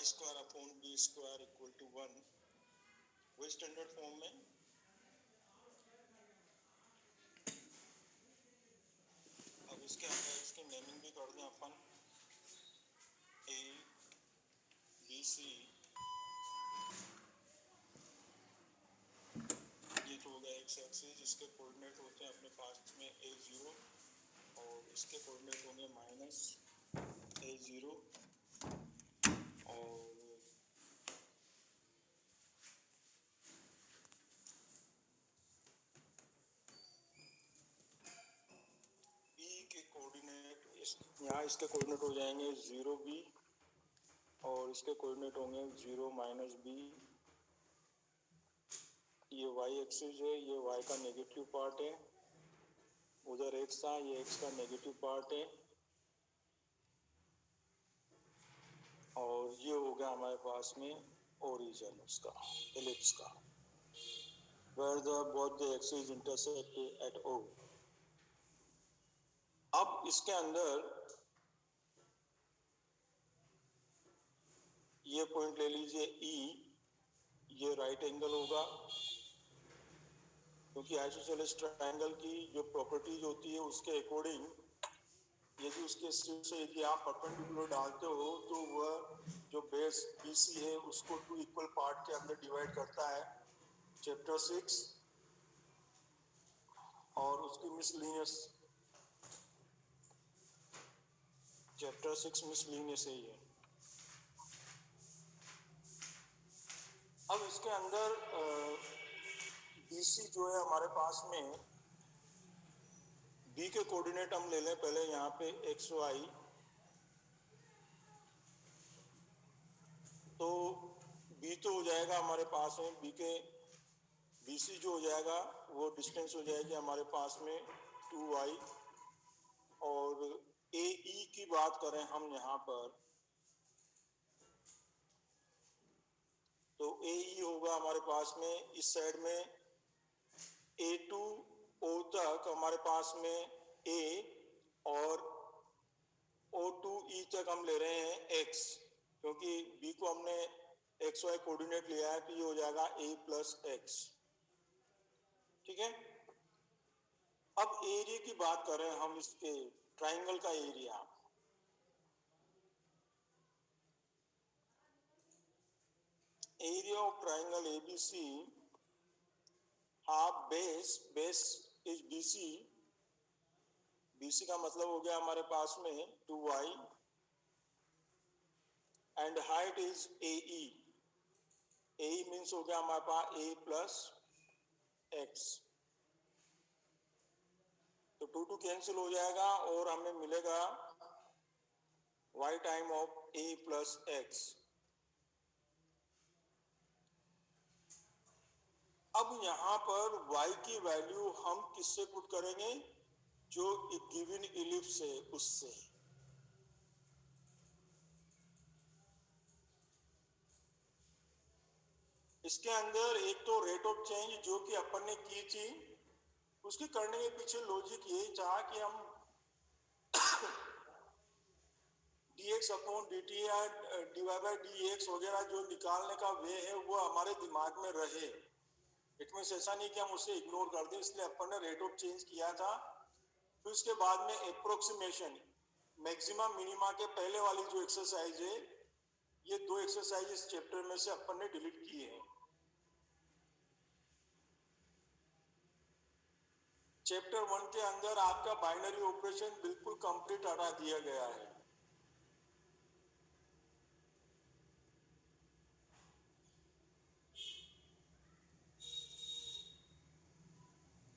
Y square upon B square equal to 1, वो standard form में। अब इसके अंदर इसकी नेमिंग भी कर दें अपन, ए बी सी, ये तो हो गया एक्स एक्सिस, जिसके कोऑर्डिनेट होते हैं अपने पास में a0 और इसके कोऑर्डिनेट होंगे माइनस a0 और b के कोऑर्डिनेट यहाँ इसके कोऑर्डिनेट हो जाएंगे 0b और इसके कोऑर्डिनेट होंगे 0 माइनस b। ये y एक्सिस है, ये y का नेगेटिव पार्ट है, उधर x था, ये x का नेगेटिव पार्ट है और ये हो गया हमारे पास में ओरिजिन उसका एलिप्स का, where the both the axes intersect at O। अब इसके अंदर ये पॉइंट ले लीजिए E, ये राइट एंगल होगा क्योंकि आइसोसेलेस ट्रायंगल की जो प्रॉपर्टीज होती है उसके अकॉर्डिंग यदि उसके शीर्ष से यदि आप परपेंडिकुलर डालते हो तो वह जो बेस BC है उसको 2 इक्वल पार्ट के अंदर डिवाइड करता है, चैप्टर 6 और उसकी मिसलिनियस, चैप्टर 6 मिसलिनियस है ये। अब इसके अंदर BC जो है हमारे पास में, B के कोऑर्डिनेट हम ले लें पहले यहाँ पे XY, तो B तो हो जाएगा हमारे पास में, B के BC जो हो जाएगा वो डिस्टेंस हो जाएगी हमारे पास में 2y और AE की बात करें हम यहाँ पर तो AE होगा हमारे पास में इस साइड में A to O तक हमारे पास में A और O to E तक हम ले रहे हैं X, क्योंकि B को हमने XY कोऑर्डिनेट लिया है तो ये हो जाएगा A प्लस X, ठीक है। अब एरिया की बात करें हम, इसके ट्राइंगल का area, area of triangle ABC, half base, base is BC, BC का मतलब हो गया हमारे पास में 2y and height is AE, AE means हो गया हमारे पास A प्लस X, तो 2 कैंसिल हो जाएगा और हमें मिलेगा y time of A plus X। अब यहाँ पर y की वैल्यू हम किससे पुट करेंगे, जो गिवन इलिप्स है उससे। इसके अंदर एक तो रेट ऑफ चेंज जो कि अपन ने की थी, उसके करने के पीछे लॉजिक यही था कि हम dx अपॉन dt या डिवाइड बाय dx वगैरह जो निकालने का वे है वो हमारे दिमाग में रहे, इट मींस ऐसा नहीं कि हम उसे इग्नोर कर दें, इसलिए अपन ने रेट ऑफ चेंज किया था। फिर उसके बाद में अप्रोक्सीमेशन, मैक्सिमा मिनिमा के पहले वाली जो एक्सरसाइज है, ये 2 एक्सरसाइज इस चैप्टर में से अपन ने डिलीट किए हैं। चैप्टर 1 के अंदर आपका बाइनरी ऑपरेशन बिल्कुल कंप्लीट हटा दिया गया है।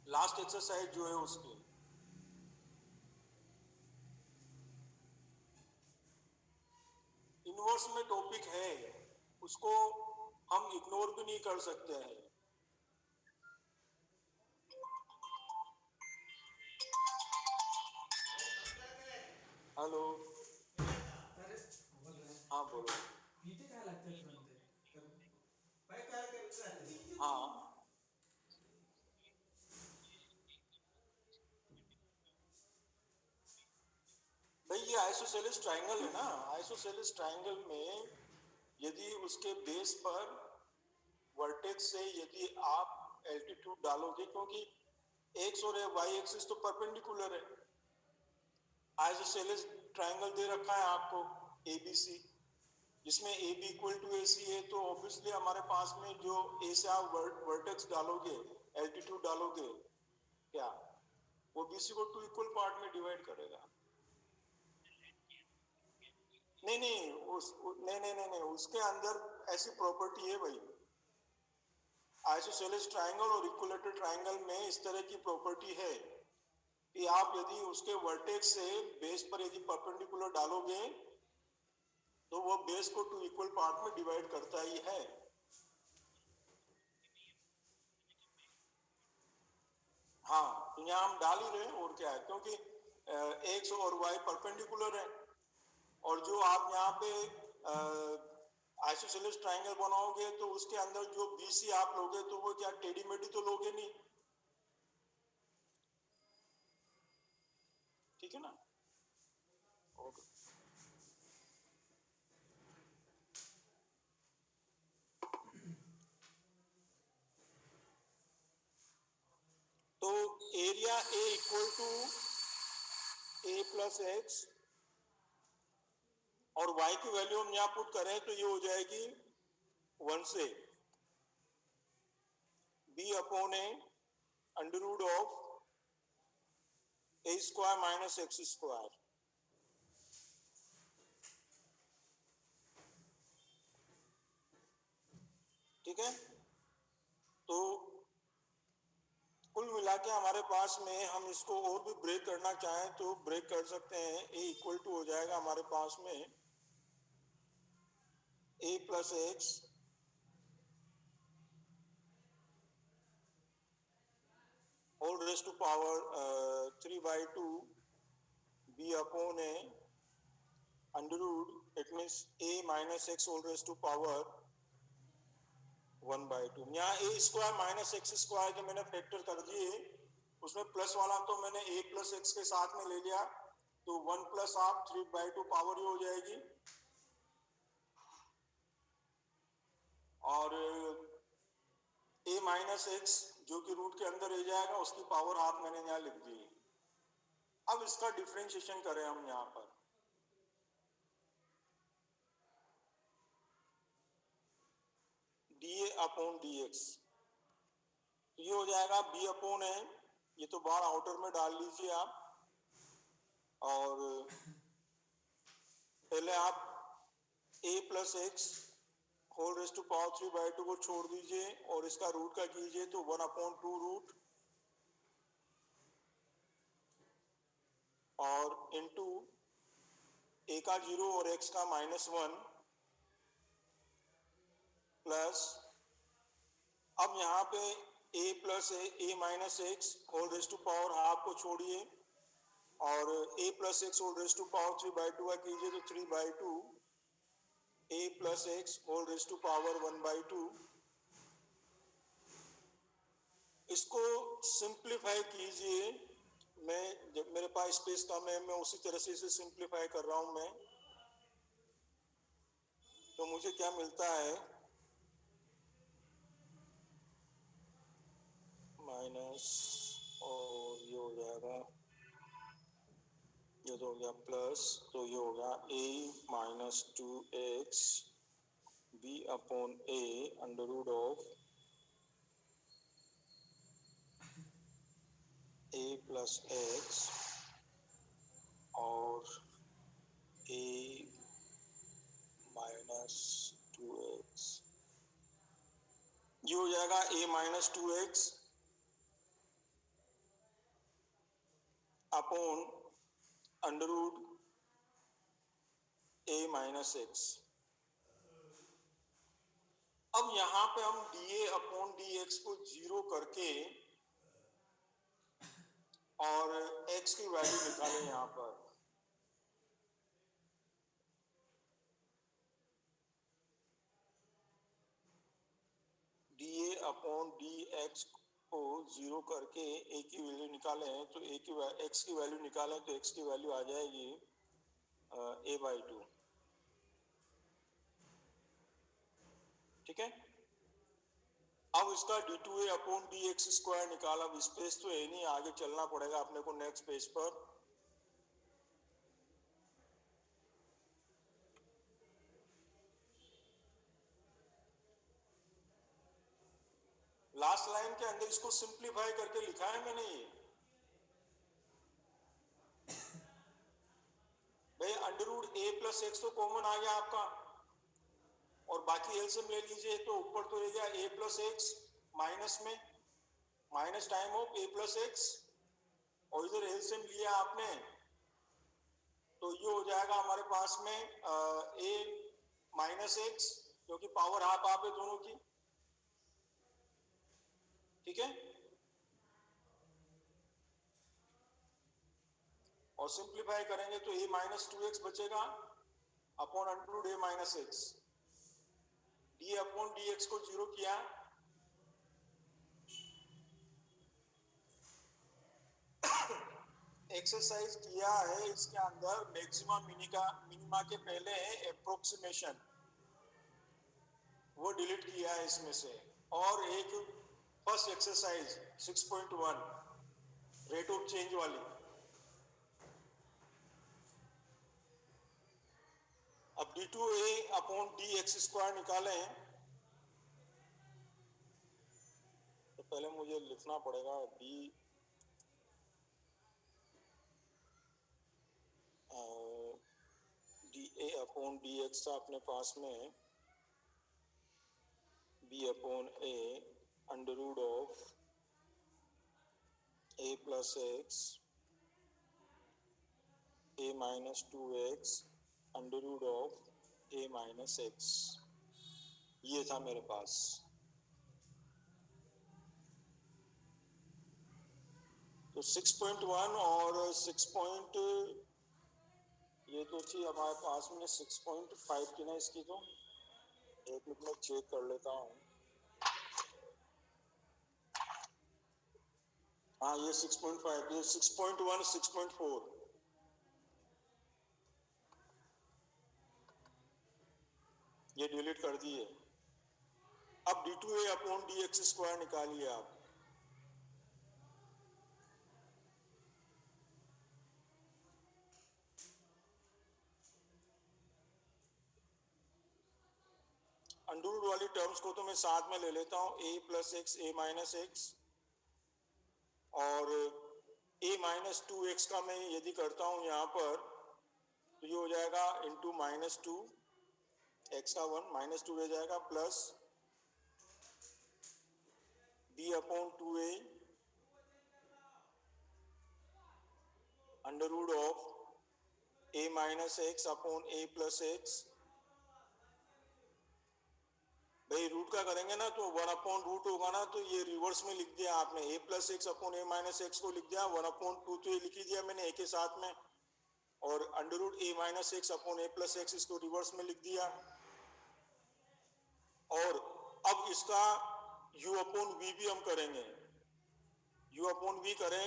लास्ट एक्सरसाइज जो है उसकी, इनवर्स में टॉपिक है, उसको हम इग्नोर भी नहीं कर सकते हैं। हेलो, हाँ बोलो। हाँ भाई, ये आइसोसेलेस ट्राइंगल है ना, आइसोसेलेस ट्राइंगल में उसके बेस पर वर्टेक्स से यदि आप एल्टीट्यूड डालोगे, क्योंकि एक्स और वाई एक्सिस तो परपेंडिकुलर है, आइसोसेलेस ट्रायंगल दे रखा है आपको एबीसी, जिसमें ए बी इक्वल टू ए सी है, तो ऑब्वियसली हमारे पास में जो ए से आप वर्टेक्स डालोगे, एल्टीट्यूड डालोगे, क्या वो बीसी को 2 इक्वल पार्ट में डिवाइड करेगा? नहीं नहीं, उसके अंदर ऐसी प्रॉपर्टी है भाई, आइसोसेलेस ट्रायंगल और इक्विलेटरल ट्रायंगल में इस तरह की प्रॉपर्टी है कि आप यदि उसके वर्टेक्स से बेस पर यदि परपेंडिकुलर डालोगे तो वो बेस को 2 इक्वल पार्ट में डिवाइड करता ही है। हाँ, तो यहाँ हम डाल ही रहे हैं, और क्या है, क्योंकि एक्स और वाई परपेंडिकुलर है, और जो आप यहाँ पे आइसोसेलेस ट्रायंगल बनाओगे तो उसके अंदर जो बीसी आप लोगे तो वो क्या टेढ़ी मेढ़ी तो लोगे नहीं, ठीक है ना? ओके। तो area A equal to A plus X, और y की वैल्यू हम यहाँ पुट करें तो ये हो जाएगी 1 से b upon A under root of A square minus x square, ठीक है? तो कुल मिला के हमारे पास में हम इसको और भी ब्रेक करना चाहें तो ब्रेक कर सकते हैं। ए इक्वल टू हो जाएगा हमारे पास में a plus x whole raise to power 3/2 b upon A under root, it means a minus x whole raise to power 1/2। यहाँ a square minus x square के मैंने फैक्टर कर दिए, उसमें प्लस वाला तो मैंने a प्लस एक्स के साथ में ले लिया, तो 1 प्लस आप 3/2 पावर ही हो जाएगी, और a माइनस एक्स जो कि रूट के अंदर रह जाएगा उसकी पावर हाफ मैंने यहाँ लिख दी। अब इसका डिफरेंशिएशन करें हम यहाँ पर, D A upon d x, ये हो जाएगा b अपॉन ए, ये तो बाहर आउटर में डाल लीजिए आप, और पहले आप a plus x whole raise to power 3/2 को छोड़ दीजिए और इसका रूट का कीजिए तो 1/2 रूट, और इनटू a का 0 और x का -1 प्लस, अब यहाँ पे a plus A minus x whole raise to power half को छोड़िए, और a plus x whole raise to power 3/2 का कीजिए तो 3/2 a plus x whole raise to power 1/2। इसको सिंप्लीफाई कीजिए, मैं जब मेरे पास स्पेस कम है मैं उसी तरह से इसे सिंप्लीफाई कर रहा हूं मैं, तो मुझे क्या मिलता है, माइनस, और ये हो जाएगा, ये तो हो गया प्लस, तो ये हो गया a minus 2x b upon a under root of a plus X और a माइनस 2x, ये हो जाएगा a minus 2x upon under root a minus X. अब यहां पे हम dA अपॉन dx को 0 करके और x की वैल्यू निकालें यहां पर, dA अपॉन dx को 0 करके a की वैल्यू निकालें तो x की वैल्यू निकालें तो x की वैल्यू आ जाएगी a/2। ठीक है। अब इसका d2a अपॉन dx स्क्वायर निकाला। अब स्पेस तो है नहीं, आगे चलना पड़ेगा अपने को नेक्स्ट पेज पर। लास्ट लाइन के अंदर इसको सिंप्लीफाई करके लिखा है मैंने ये। भाई अंडरवुड a प्लस एक्स तो कॉमन आ गया आपका, और बाकी एलसीएम ले लीजिए तो ऊपर तो रह गया a प्लस एक्स माइनस में minus time of a plus X, और इधर एलसीएम लिया आपने तो ये हो जाएगा हमारे पास में a माइनस एक्स, क्योंकि पावर हाफ हाफ है दोनों की। ठीक है, और सिंप्लीफाई करेंगे तो a माइनस 2x बचेगा upon Underwood a minus X. d upon dx को जीरो किया, एक्सरसाइज किया है। इसके अंदर मैक्सिमम मिनिमा के पहले है अप्रोक्सीमेशन, वो डिलीट किया है इसमें से। और एक first exercise 6.1 rate of change वाली। अब d2a अपॉन dx स्क्वायर निकाले हैं, तो पहले मुझे लिखना पड़ेगा da अपॉन dx था अपने पास में b upon a under root of a plus x a minus 2x under root of a minus X, ये था मेरे पास। तो 6.1 और 6. ये तो थी हमारे पास में 6.5 की ना, इसकी तो एक मिनट में चेक कर लेता हूँ। हाँ ये 6.5, ये 6.1 6.4, ये डिलीट कर दिए। अब d2a अपॉन dx स्क्वायर निकालिए आप। अंडरवुड वाली टर्म्स को तो मैं साथ में ले लेता हूँ, a plus x a minus x, और a माइनस 2x का मैं यदि करता हूँ यहाँ पर तो ये हो जाएगा इंटू माइनस 2 एक्स का 1 माइनस 2 रह जाएगा, plus b upon 2a under root of a minus X upon a plus X. भाई रूट का करेंगे ना तो 1 अपॉन रूट होगा ना, तो ये रिवर्स में लिख दिया आपने, a plus x upon a minus x को लिख दिया, 1 अपॉन 2 तो ये लिख ही दिया मैंने a के साथ में, और under root a minus X upon a plus X इसको रिवर्स में लिख दिया। और अब इसका u अपॉन v भी हम करेंगे, u अपॉन v करें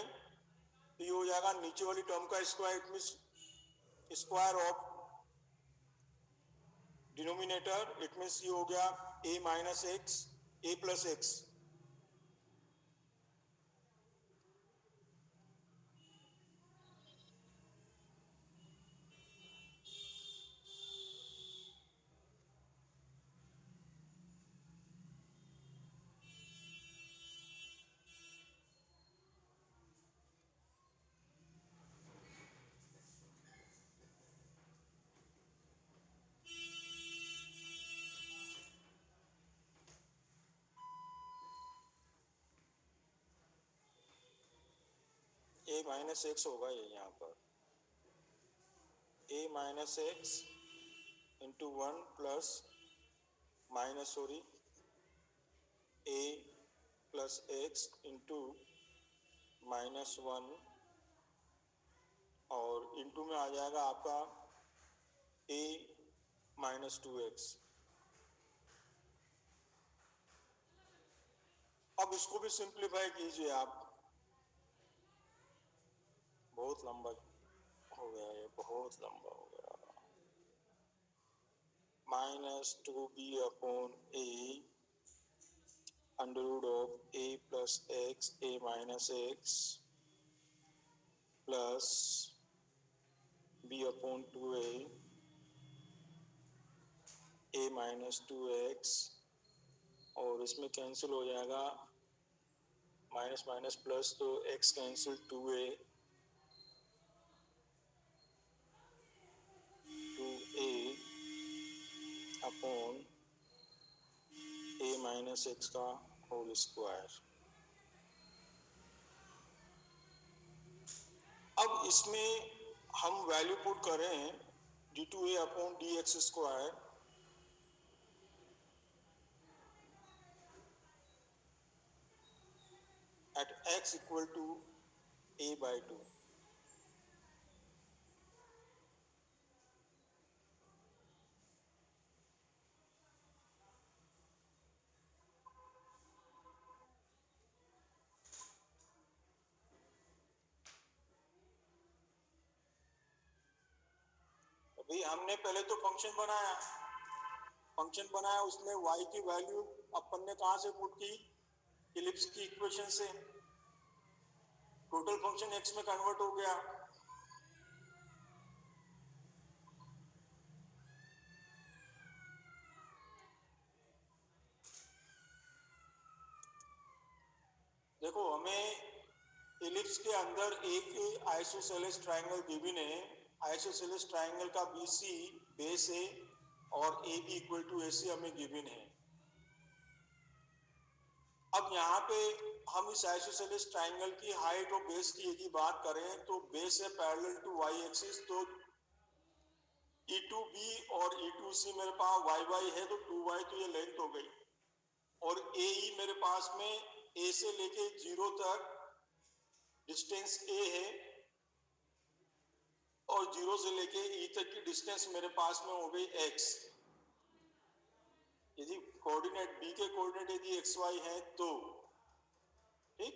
तो ये हो जाएगा नीचे वाली टर्म का square, it means square of denominator, it means ये हो गया a minus X a plus x. a minus x होगा ये यहाँ पर, a minus X into 1 plus minus sorry a plus x into minus 1, और इंटू में आ जाएगा आपका a माइनस 2x। अब इसको भी सिंप्लीफाई कीजिए आप, बहुत लंबा हो गया ये, बहुत लंबा हो गया। minus 2b upon a under root of a plus x a minus x plus b upon 2a a minus 2x और इसमें कैंसिल हो जाएगा माइनस माइनस प्लस तो x cancel 2a upon a minus x का whole square. अब इसमें हम value put करें d2a upon dx square at x equal to a by 2। अभी हमने पहले तो फंक्शन बनाया उसमें y की वैल्यू अपन ने कहां से पुट की, इलिप्स की इक्वेशन से। टोटल फंक्शन x में कन्वर्ट हो गया। देखो हमें इलिप्स के अंदर एक आइसोसेलेस ट्रायंगल गिवन है। आइसोसेलेस ट्रायंगल का BC बेस है और AB इक्वल टू AC हमें गिवन है। अब यहाँ पे हम इस आइसोसेलेस ट्रायंगल की हाइट और बेस की यदि बात करें तो बेस है पैरेलल टू y एक्सिस, तो E2B और E2C मेरे पास y है तो 2y तो ये लेंथ हो गई, और AE मेरे पास में A से लेके 0 तक डिस्टेंस A है और 0 से लेके E तक की डिस्टेंस मेरे पास में हो गई x। यदि कोऑर्डिनेट B के कोऑर्डिनेट यदि xy है तो ठीक,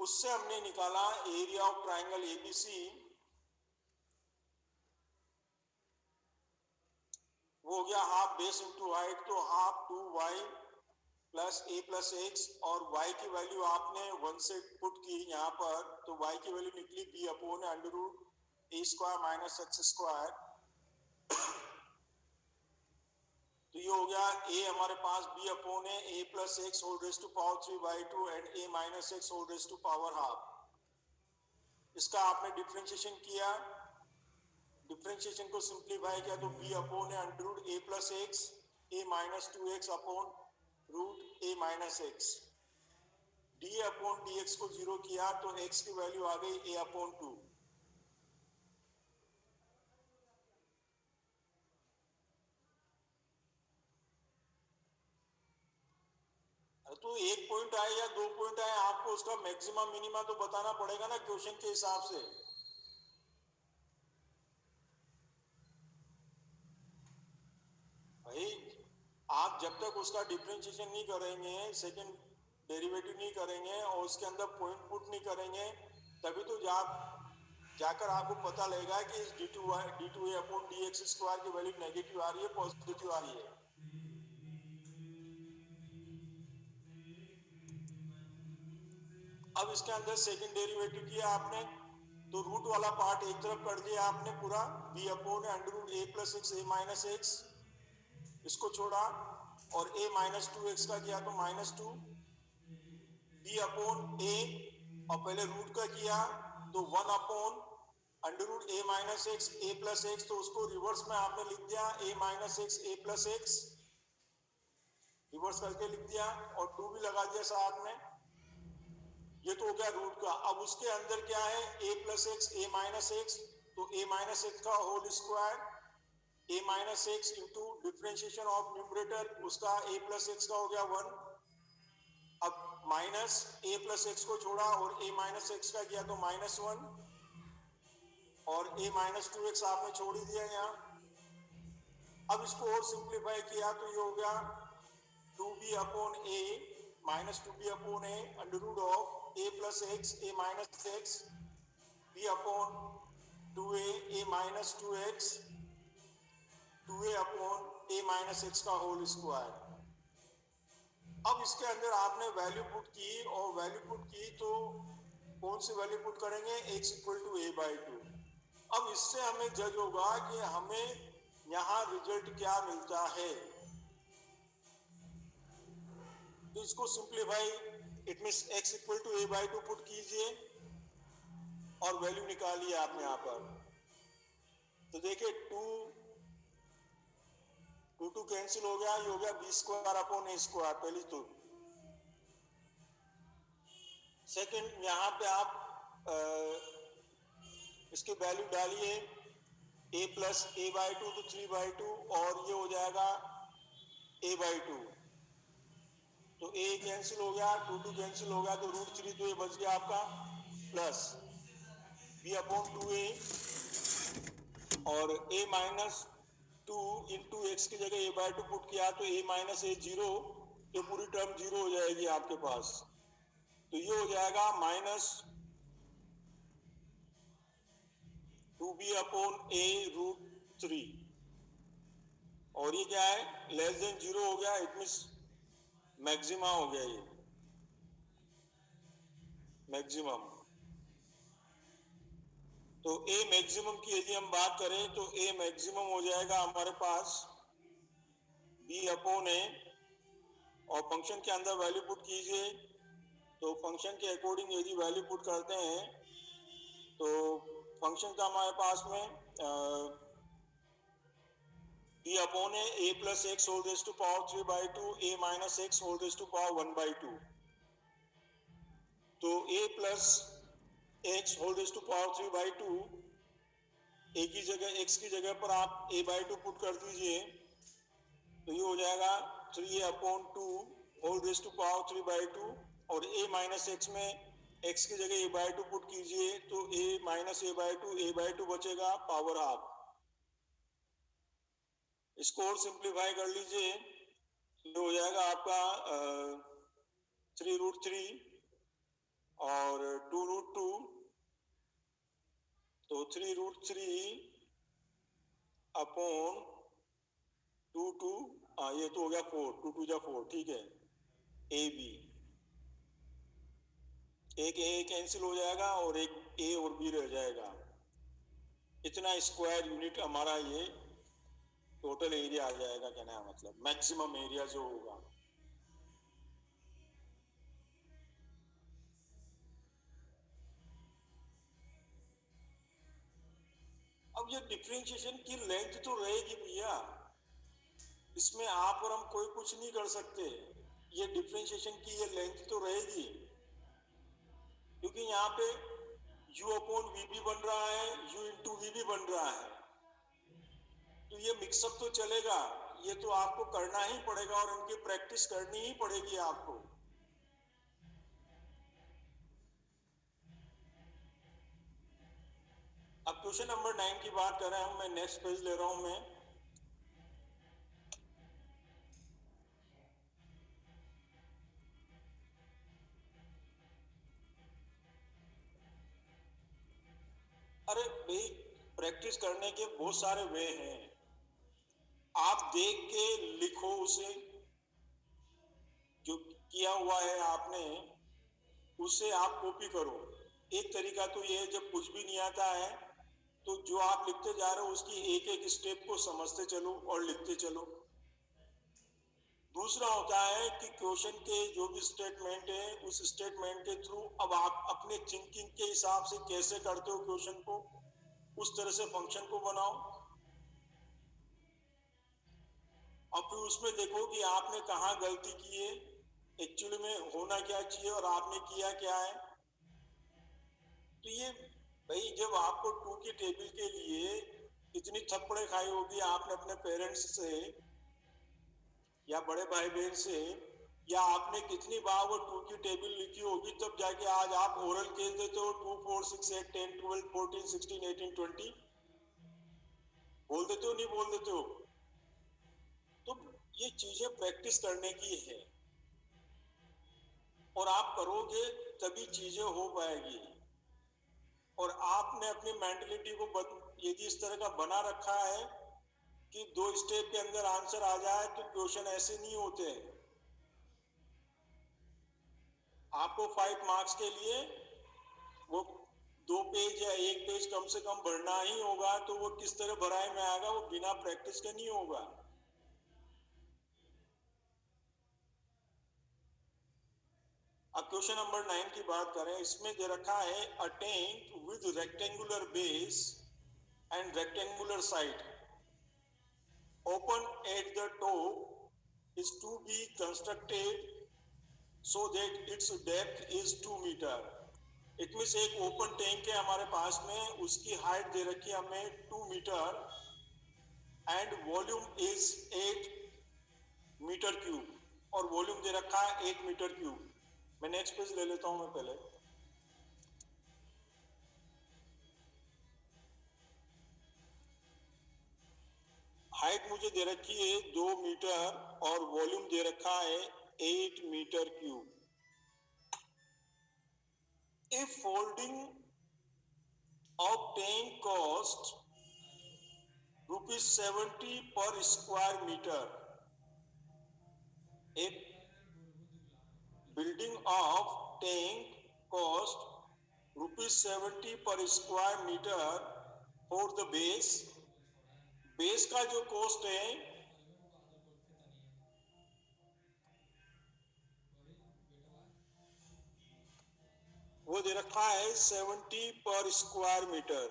उससे हमने निकाला एरिया ऑफ ट्रायंगल ABC, वो हो गया हाफ बेस इंटू हाइट, तो half 2y plus a plus X, और y की वैल्यू आपने 1 से पुट की यहाँ पर, तो y की वैल्यू निकली b upon under root a square minus x square. तो ये हो गया a हमारे पास b अपॉन है a plus x whole raise to power 3/2 and a minus x whole raise to power half. इसका आपने डिफरेंशिएशन किया, डिफरेंशिएशन को सिंप्लीफाई किया तो b अपॉन है under root a plus x a minus 2x upon root a minus X. d upon dx को 0 किया तो x की वैल्यू आ गई a अपॉन 2। तो एक पॉइंट आए या 2 पॉइंट आए, आपको उसका मैक्सिमम मिनिमा तो बताना पड़ेगा ना क्वेश्चन के हिसाब से। भाई आप जब तक उसका डिफरेंशिएशन नहीं करेंगे, सेकंड डेरिवेटिव नहीं करेंगे और उसके अंदर पॉइंट पुट नहीं करेंगे, तभी तो जाकर आपको पता लगेगा कि d2a अपॉन dx स्क्वायर की वैल्यू नेगेटिव आ रही है पॉजिटिव आ रही है। अब इसके अंदर सेकंड डेरिवेटिव किया आपने तो रूट वाला पार्ट एक तरफ कर दिया आपने पूरा, b upon under root a plus x a minus X, इसको छोड़ा, और a माइनस 2x का किया तो माइनस 2 b अपॉन a, और पहले रूट का किया तो 1 upon under root a minus X a plus X, तो उसको रिवर्स में आपने लिख दिया a minus X a plus X, reverse करके लिख दिया और 2 भी लगा दिया साथ में। ये तो हो गया रूट का। अब उसके अंदर क्या है a plus x a minus X, तो a माइनस एक्स का whole square a minus X into differentiation of numerator उसका a प्लस एक्स का हो गया 1। अब माइनस a प्लस एक्स को छोड़ा और a माइनस एक्स का किया तो माइनस 1, और a माइनस 2x आपने छोड़ ही दिया यहाँ। अब इसको और सिंप्लीफाई किया तो ये हो गया 2b upon a minus 2b upon a under root of a plus x a minus x b upon 2a a minus 2x 2a upon a minus x का होल स्क्वायर। अब इसके अंदर आपने वैल्यू पुट की, और value put की तो कौन सी वैल्यू पुट करेंगे, x इक्वल टू a/2। अब इससे हमें जज होगा कि हमें यहां रिजल्ट क्या मिलता है। तो इसको simplify, it means x equal to a/2 put कीजिए और वैल्यू निकालिए आपने यहां पर। तो देखिए 2 कैंसिल हो गया, ये हो गया b² अपॉन a², पहली तो। सेकंड, यहां पे आप इसकी वैल्यू डालिए, a प्लस a/2 तो 3/2, और ये हो जाएगा a/2। तो a कैंसिल हो गया, 2 कैंसिल हो गया, तो √3, तो ये बच गया आपका प्लस b अपॉन 2a, और a माइनस 2 इंटू एक्स की जगह a/2 पुट किया तो a माइनस a 0, तो पूरी टर्म 0 हो जाएगी आपके पास। तो ये हो जाएगा माइनस 2b अपॉन a√3, और ये क्या है, लेस देन 0 हो गया, इट मींस मैक्सिमा हो गया, ये मैक्सिमम। तो a मैक्सिमम की यदि हम बात करें तो a मैक्सिमम हो जाएगा हमारे पास b अपॉन a, और फंक्शन के अंदर वैल्यू पुट कीजिए। तो फंक्शन के अकॉर्डिंग यदि वैल्यू पुट करते हैं तो फंक्शन का हमारे पास में b upon a plus x whole raise to power 3/2, a minus x whole raise to power 1/2। तो a plus x whole raise to power 3/2, a की जगह, x की जगह पर आप a/2 पुट कर दीजिए, तो ये हो जाएगा 3a upon 2 whole raise to power 3/2, और a माइनस एक्स में x की जगह a/2 पुट कीजिए, तो a माइनस a/2 बचेगा पावर हाफ। इसको और सिंप्लीफाई कर लीजिए, ये हो जाएगा आपका 3√3 और 2√2, तो 3√3 अपॉन 2 ये तो हो गया 4, 2 जा 4, ठीक है। ए बी, एक ए कैंसिल हो जाएगा और एक ए और बी रह जाएगा। इतना स्क्वायर यूनिट हमारा ये टोटल एरिया आ जाएगा, कहना है मतलब मैक्सिमम एरिया जो होगा। अब ये डिफरेंशिएशन की लेंथ तो रहेगी भैया, इसमें आप और हम कोई कुछ नहीं कर सकते। ये डिफरेंशिएशन की ये लेंथ तो रहेगी, क्योंकि यहाँ पे u अपॉन वी भी बन रहा है, u इंटू वी भी बन रहा है, तो ये मिक्सअप तो चलेगा। ये तो आपको करना ही पड़ेगा और इनकी प्रैक्टिस करनी ही पड़ेगी आपको। अब क्वेश्चन नंबर 9 की बात कर रहे हैं हम, मैं नेक्स्ट पेज ले रहा हूं मैं। अरे भाई, प्रैक्टिस करने के बहुत सारे वे हैं। आप देख के लिखो उसे, जो किया हुआ है आपने उसे आप कॉपी करो। एक तरीका तो ये है, जब कुछ भी नहीं आता है तो जो आप लिखते जा रहे हो उसकी एक एक स्टेप को समझते चलो और लिखते चलो। दूसरा होता है कि क्वेश्चन के जो भी स्टेटमेंट है उस स्टेटमेंट के थ्रू अब आप अपने थिंकिंग के हिसाब से कैसे करते हो क्वेश्चन को, उस तरह से फंक्शन को बनाओ। अब फिर उसमें देखो कि आपने कहाँ गलती की है, एक्चुअली में होना क्या चाहिए और आपने किया क्या है। तो ये भाई, जब आपको 2 की टेबल के लिए इतनी थप्पड़े खाई होगी आपने अपने पेरेंट्स से या बड़े भाई बहन से, या आपने कितनी बार वो 2 की टेबल लिखी होगी, तब जाके आज आप ओरल केस देते हो 2 4 6 8 10 12 14 16 18 20 बोल देते हो, नहीं बोल देते हो। तो ये चीजें प्रैक्टिस करने की है, और आप करोगे तभी चीजें हो पाएगी। और आपने अपनी मेंटलिटी को यदि इस तरह का बना रखा है कि 2 स्टेप के अंदर आंसर आ जाए तो क्वेश्चन ऐसे नहीं होते हैं। आपको 5 मार्क्स के लिए वो 2 पेज या 1 पेज कम से कम भरना ही होगा, तो वो किस तरह भराए में आएगा, वो बिना प्रैक्टिस के नहीं होगा। अब क्वेश्चन नंबर 9 की बात करें, इसमें दे रखा है a tank with rectangular base and rectangular side open at the top is to be constructed so that its depth is 2 metre. It means एक ओपन टैंक है हमारे पास में, उसकी हाइट दे रखी है हमें 2 metre and volume is 8 metre cube और वॉल्यूम दे रखा है 8 मीटर क्यूब। मैं नेक्स्ट पेज ले लेता हूं मैं पहले। हाइट मुझे दे रखी है 2 मीटर और वॉल्यूम दे रखा है 8 metre cube. If folding of tank cost ₹70 per square metre, एक building of tank cost ₹70 per square metre for the base. Base का जो कॉस्ट है वो दे रखा है 70 per square metre.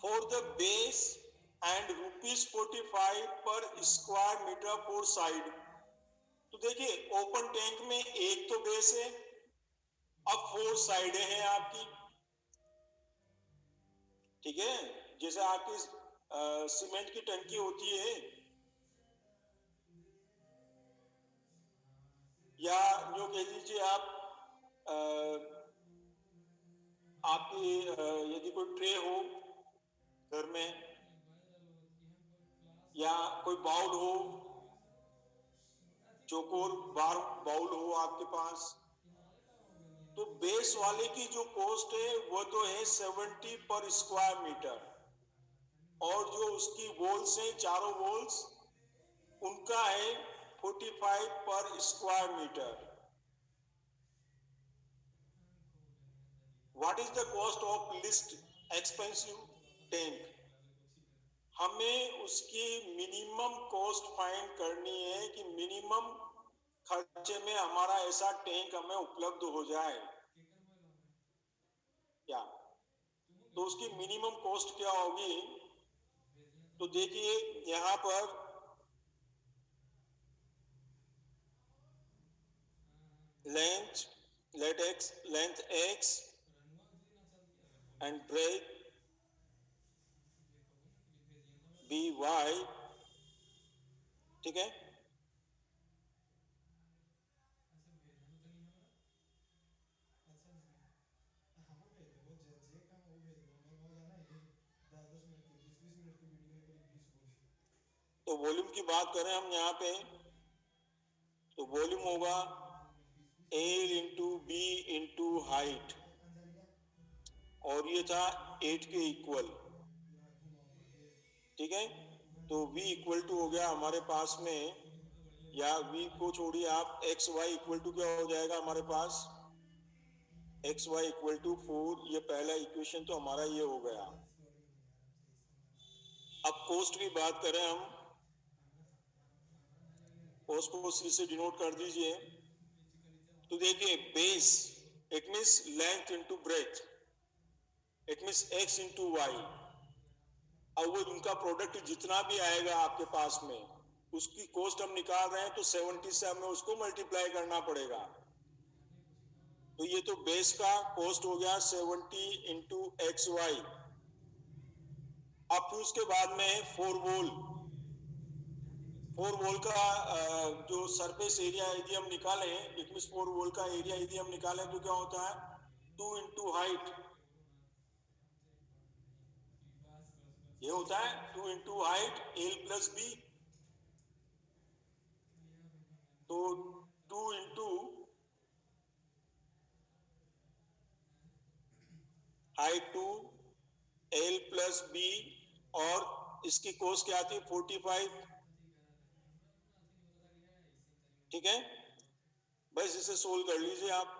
For the base and ₹45 per square metre for side. तो देखिए open tank में एक तो बेस है, अब 4 साइडें हैं आपकी, ठीक है। जैसे आपकी सीमेंट की टंकी होती है या जो कह लीजिए आप आपकी यदि कोई ट्रे हो घर में या कोई बाउल हो, चौकोर बाउल हो आपके पास, तो बेस वाले की जो कॉस्ट है वो तो है 70 पर स्क्वायर मीटर और जो उसकी वॉल्स है चारों वॉल्स उनका है 45 per square metre. What is the cost of least expensive tank? हमें उसकी मिनिमम कॉस्ट फाइंड करनी है कि मिनिमम खर्चे में हमारा ऐसा टैंक हमें उपलब्ध हो जाए क्या। तो उसकी मिनिमम कॉस्ट क्या होगी? तो देखिए यहां पर length length x and breadth by, ठीक है। तो वॉल्यूम की बात करें हम यहाँ पे, तो वॉल्यूम होगा L into B into height और ये था 8 के इक्वल, ठीक है। तो v इक्वल टू हो गया हमारे पास में, या v को छोड़िए आप, एक्स वाई इक्वल टू क्या हो जाएगा हमारे पास, एक्स वाई इक्वल टू 4। ये पहला इक्वेशन तो हमारा ये हो गया। अब कोस्ट की बात करें हम, कोस्ट को सी से डिनोट कर दीजिए। तो देखिए base it means length into breadth, it means x into y. अब वो उनका प्रोडक्ट जितना भी आएगा आपके पास में उसकी कॉस्ट हम निकाल रहे हैं, तो 70 से हमें उसको मल्टीप्लाई करना पड़ेगा। तो ये तो बेस का कॉस्ट हो गया 70 इंटू एक्स वाई। अब फिर उसके बाद में 4 वॉल का जो सरफेस एरिया यदि हम निकालें, इट मीन 4 वॉल का एरिया यदि हम निकालें तो क्या होता है, 2 इंटू हाइट, ये होता है 2 into height L plus B. तो 2 इंटू हाइट प्लस बी, और इसकी कॉस्ट क्या आती है 45। ठीक है, बस इसे सोल्व कर लीजिए आप।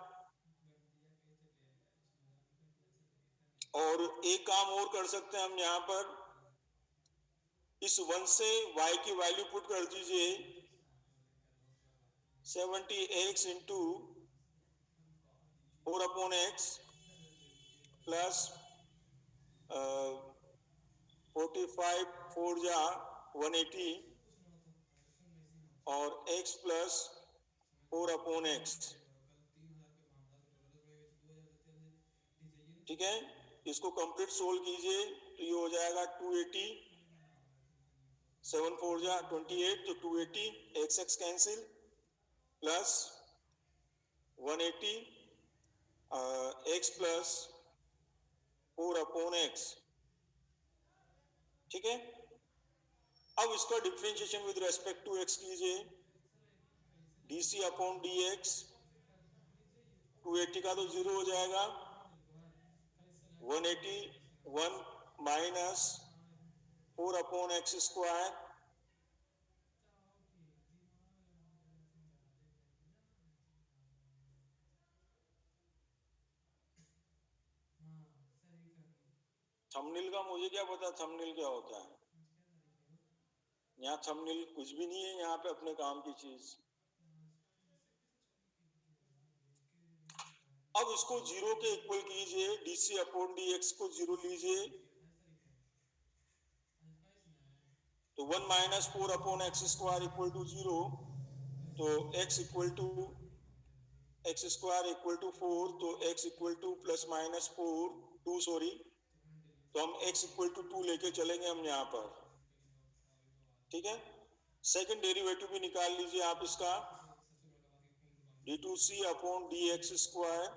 और एक काम और कर सकते हैं हम यहाँ पर, इस 1 से y की वैल्यू पुट कर दीजिए 70x इंटू 4/x प्लस 45 4 जा 180 और x प्लस 4/x। ठीक है, इसको कंप्लीट सोल्व कीजिए तो ये हो जाएगा 280, 7 4 जा 28, तो 280 x cancel plus 180 x plus 4/x। ठीक है, अब इसका differentiation with respect to x कीजिए, dc अपॉन dx, 280 का तो 0 हो जाएगा, 181 माइनस 4/x स्क्वायर, थंबनेल का मुझे क्या पता थंबनेल क्या होता है, यहाँ थंबनेल कुछ भी नहीं है, यहाँ पे अपने काम की चीज। अब इसको 0 के इक्वल कीजिए, dc अपॉन dx को 0 लीजिए, तो 1 minus 4/x square equal to 0, तो x equal to x square equal to 4, तो x equal to plus minus 4 2 sorry, तो हम x इक्वल टू 2 लेके चलेंगे हम यहाँ पर। ठीक है, सेकंड डेरिवेटिव भी निकाल लीजिए आप इसका, d2c अपॉन dx स्क्वायर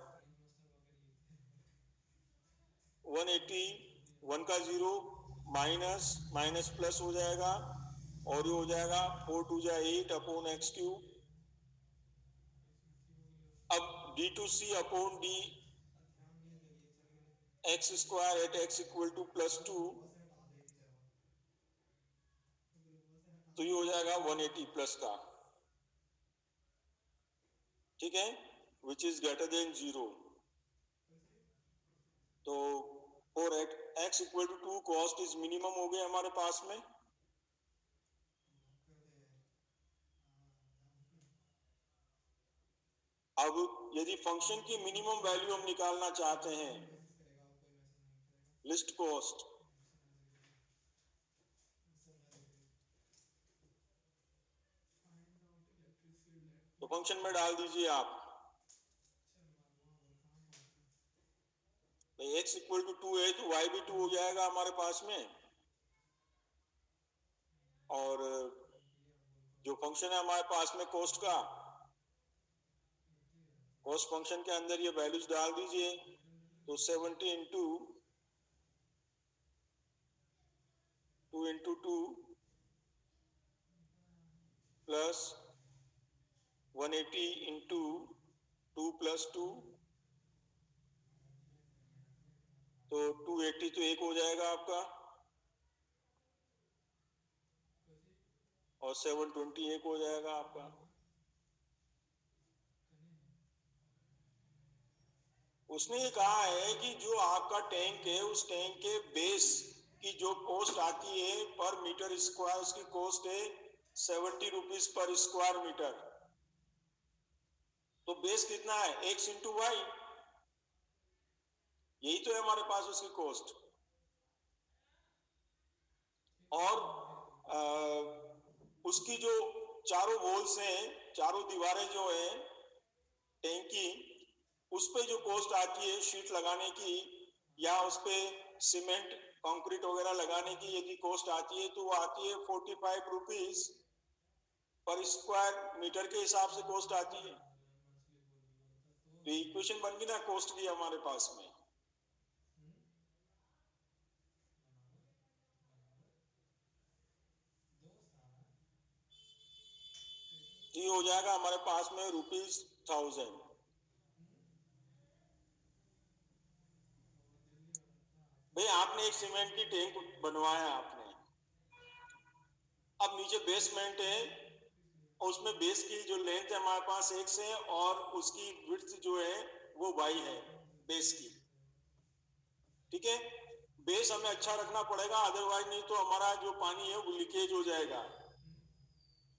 180, 1 का 0 माइनस माइनस प्लस हो जाएगा, और ये हो जाएगा 4 2 जा 8 अपॉन एक्स क्यूब। अब d2c upon d x square at x equal to plus 2, तो ये हो जाएगा 180 प्लस का। ठीक है, विच इज ग्रेटर देन 0, तो for at x equal to 2 cost is minimum हो गया हमारे पास में। अब यदि फंक्शन की मिनिमम वैल्यू हम निकालना चाहते हैं, लिस्ट कॉस्ट, तो फंक्शन में डाल दीजिए आप, एक्स इक्वल टू 2 है तो y भी 2 हो जाएगा हमारे पास में, और जो फंक्शन है हमारे पास में कॉस्ट का, कॉस्ट फंक्शन के अंदर ये वैल्यूज डाल दीजिए, तो 70 into 2 into 2 plus 180 into 2 plus 2, तो 280 तो 1 हो जाएगा आपका, और 720 1 हो जाएगा आपका। उसने ये कहा है कि जो आपका टैंक है उस टैंक के बेस की जो कॉस्ट आती है पर मीटर स्क्वायर, उसकी कॉस्ट है 70 रुपीज पर स्क्वायर मीटर। तो बेस कितना है, x इंटू वाई, यही तो है हमारे पास उसकी कॉस्ट। और उसकी जो चारों वॉल्स हैं, चारों दीवारें जो है टैंक की, उस पे जो कॉस्ट आती है शीट लगाने की, या उस पे सीमेंट कंक्रीट वगैरह लगाने की यदि कॉस्ट आती है, तो वो आती है 45 रुपीज पर स्क्वायर मीटर के हिसाब से कॉस्ट आती है। तो इक्वेशन बन गई ना कॉस्ट की हमारे पास में। ये हो जाएगा हमारे पास में ₹1000। भाई आपने एक सीमेंट की टैंक बनवाया आपने, अब नीचे बेसमेंट है और उसमें बेस की जो लेंथ है हमारे पास x है और उसकी विड्थ जो है वो y है बेस की, ठीक है। बेस हमें अच्छा रखना पड़ेगा, अदरवाइज नहीं तो हमारा जो पानी है वो लीकेज हो जाएगा।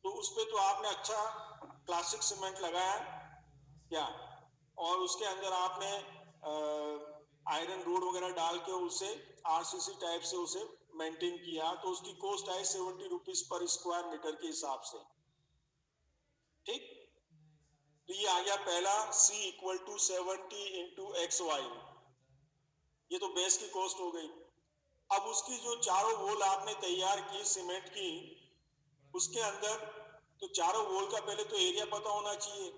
तो उस पे तो आपने अच्छा क्लासिक सीमेंट लगाया क्या, और उसके अंदर आपने आयरन रोड वगैरह डाल के उसे आरसीसी टाइप से उसे मेंटेन किया, तो उसकी कॉस्ट आई 70 रुपीज पर स्क्वायर मीटर के हिसाब से, ठीक। तो ये आ गया पहला C equal to 70 into x y, ये तो बेस की कॉस्ट हो गई। अब उसकी जो चारों वॉल आपने तैयार की सीमेंट की, उसके अंदर तो चारों वॉल का पहले तो एरिया पता होना चाहिए,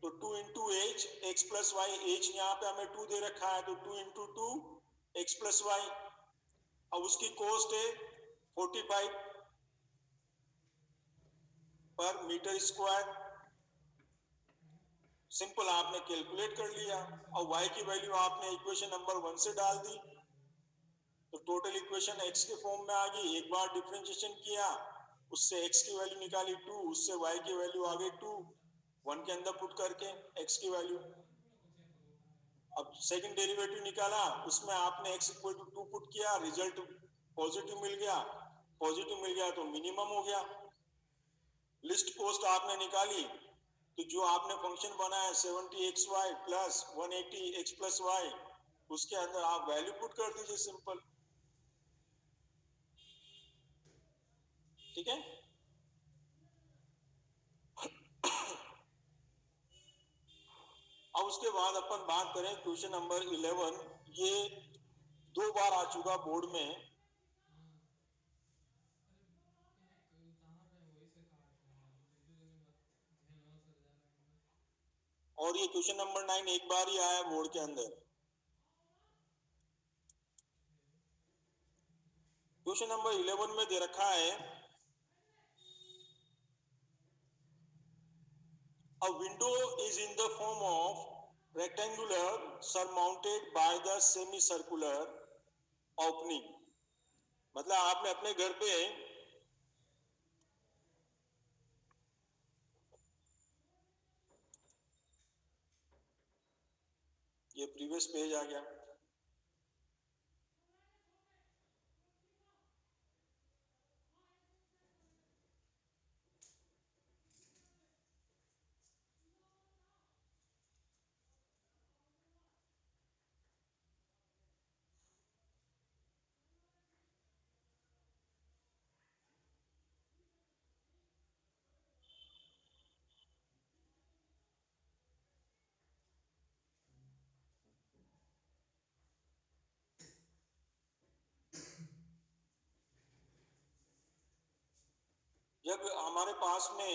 तो 2 into h x plus y, h यहाँ पे हमें 2 दे रखा है, तो 2 इंटू 2 एक्स प्लस वाई। अब उसकी कॉस्ट है 45 पर मीटर स्क्वायर, सिंपल आपने कैलकुलेट कर लिया। और y की वैल्यू आपने इक्वेशन नंबर 1 से डाल दी, तो टोटल इक्वेशन x के फॉर्म में आ गई। एक बार डिफरेंशिएशन किया, उससे x की वैल्यू निकाली 2, उससे y की वैल्यू आ गई 2, 1 के अंदर पुट करके x की वैल्यू। अब सेकंड डेरिवेटिव निकाला, उसमें आपने x इक्वल टू 2 पुट किया, रिजल्ट पॉजिटिव मिल गया, पॉजिटिव मिल गया तो मिनिमम हो गया। लिस्ट कॉस्ट आपने निकाली, तो जो आपने फंक्शन बनाया 70xy plus 180x plus Y, उसके अंदर आप वैल्यू पुट कर दीजिए, सिंपल, ठीक है। अब उसके बाद अपन बात करें क्वेश्चन नंबर 11, ये 2 बार आ चुका बोर्ड में, और ये क्वेश्चन नंबर 9 एक बार ही आया बोर्ड के अंदर। क्वेश्चन नंबर 11 में दे रखा है, a window is in the form of rectangular surmounted by the semicircular opening। मतलब आपने अपने घर पे, ये प्रीवियस पेज आ गया, जब हमारे पास में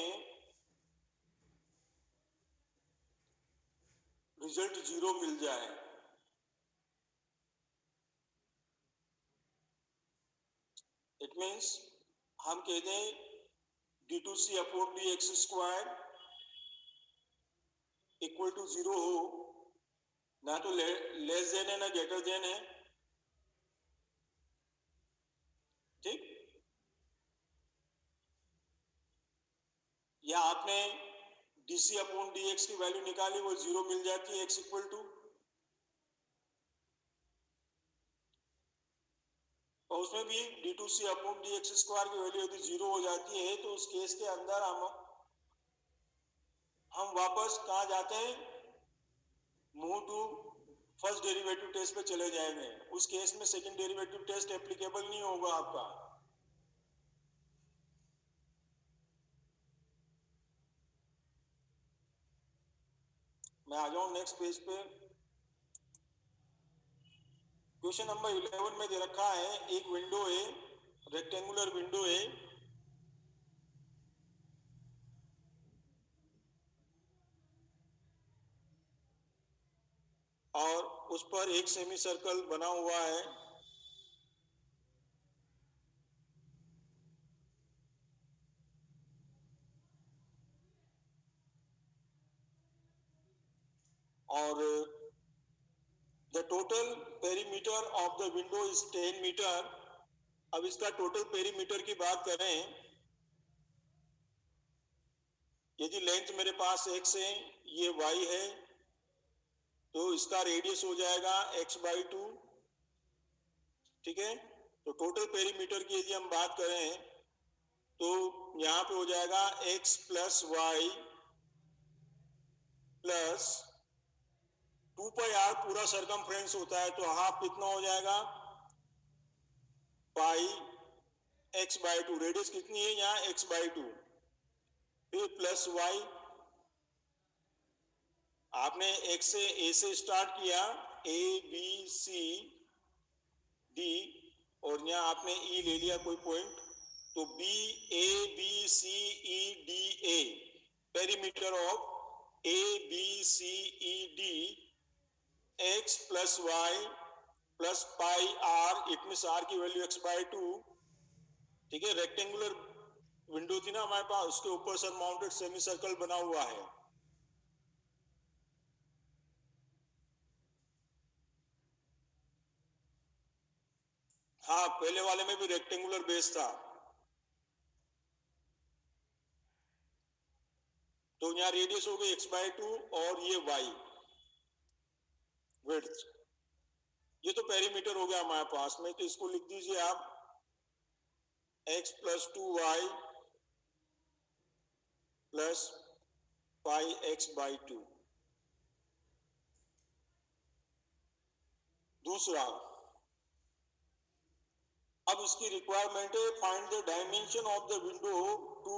रिजल्ट 0 मिल जाए, इट मीन्स हम कहते हैं d2c upon dx square equal to 0 हो, ना तो लेस देन है ना ग्रेटर देन है, ठीक। या आपने dc अपॉन dx की वैल्यू निकाली, वो 0 मिल जाती है x इक्वल टू, और उसमें भी d2c अपॉन dx स्क्वायर की वैल्यू यदि 0 हो जाती है, तो उस केस के अंदर हम वापस कहाँ जाते हैं, move to first derivative test पे चले जाएंगे। उस केस में सेकंड डेरिवेटिव टेस्ट एप्लीकेबल नहीं होगा आपका। मैं आ जाऊं नेक्स्ट पेज पे। क्वेश्चन नंबर 11 में दे रखा है, एक विंडो है, रेक्टेंगुलर विंडो है, और उस पर एक सेमी सर्कल बना हुआ है, और the total perimeter of the window is 10 metre. अब इसका टोटल पेरीमीटर की बात करें, यदि लेंथ मेरे पास x है, ये y है, तो इसका रेडियस हो जाएगा x/2। ठीक है, तो टोटल पेरीमीटर की यदि हम बात करें तो यहां पे हो जाएगा x plus y plus 2πr पूरा सरकमफ्रेंस होता है, तो हाफ कितना हो जाएगा, पाई x/2। रेडियस कितनी है यहाँ, x/2। फिर प्लस वाई, आपने x से a से स्टार्ट किया, a b c d, और यहाँ आपने e ले लिया कोई पॉइंट, तो b a b c e d a, perimeter of a b c e d x plus y plus pi r, it means r की वैल्यू x/2। ठीक है, रेक्टेंगुलर विंडो थी ना हमारे पास, उसके ऊपर सर माउंटेड सेमी सर्कल बना हुआ है। हाँ, पहले वाले में भी रेक्टेंगुलर बेस था। तो यहाँ रेडियस हो गई x/2 और ये y विड्थ, ये तो पेरीमीटर हो गया हमारे पास में। तो इसको लिख दीजिए आप x plus 2y plus pi x/2। दूसरा, अब इसकी रिक्वायरमेंट है, find the dimension of the window to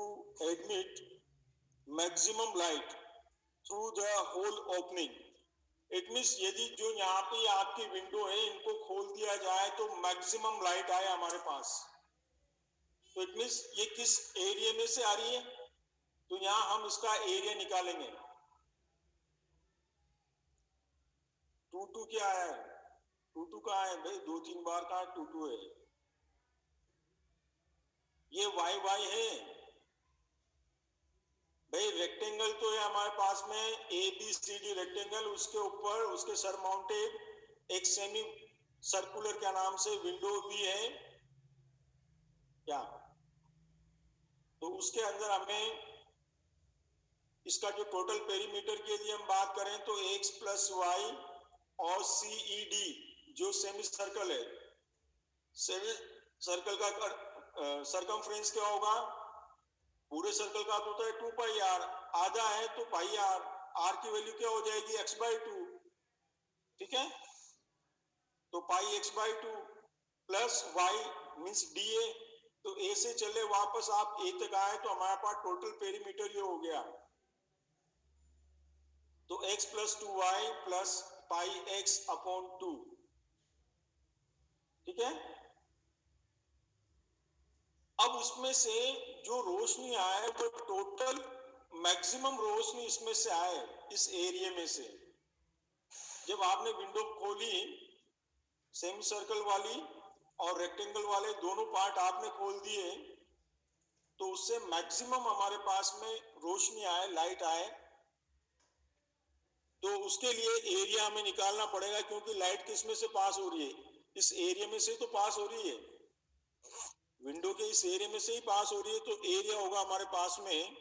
admit maximum light through the whole opening. It means यदि जो यहाँ पे आपकी विंडो है, इनको खोल दिया जाए तो मैक्सिमम लाइट आए हमारे पास। तो इट मींस ये किस एरिया में से आ रही है, तो यहाँ हम इसका एरिया निकालेंगे। 2 क्या है, 2 कहाँ है भाई, 2-3 बार का 2 है, ये y है भाई। रेक्टेंगल तो है हमारे पास में ABCD रेक्टेंगल, उसके ऊपर उसके सरमाउंटेड एक सेमी सर्कुलर क्या नाम से विंडो भी है क्या, तो उसके अंदर हमें इसका जो टोटल पेरीमीटर की यदि हम बात करें तो x प्लस वाई और CED जो सेमी सर्कल है, सेमी सर्कल का सरकमफ्रेंस क्या होगा, पूरे सर्कल का तो होता है 2πr, आधा है तो पाई आर, आर की वैल्यू क्या हो जाएगी, x/2। ठीक है, तो pi x/2 plus y means DA, तो A से चले वापस आप A तक आए तो हमारे पास टोटल पेरीमीटर ये हो गया, तो x plus 2y plus pi x/2। ठीक है, अब उसमें से जो रोशनी आए वो टोटल मैक्सिमम रोशनी इसमें से आए, इस एरिया में से। जब आपने विंडो खोली, सेमी सर्कल वाली और रेक्टेंगल वाले दोनों पार्ट आपने खोल दिए, तो उससे मैक्सिमम हमारे पास में रोशनी आए, लाइट आए। तो उसके लिए एरिया हमें निकालना पड़ेगा, क्योंकि लाइट किस में से पास हो रही है, इस एरिया में से तो पास हो रही है, विंडो के इस एरिया में से ही पास हो रही है। तो एरिया होगा हमारे पास में,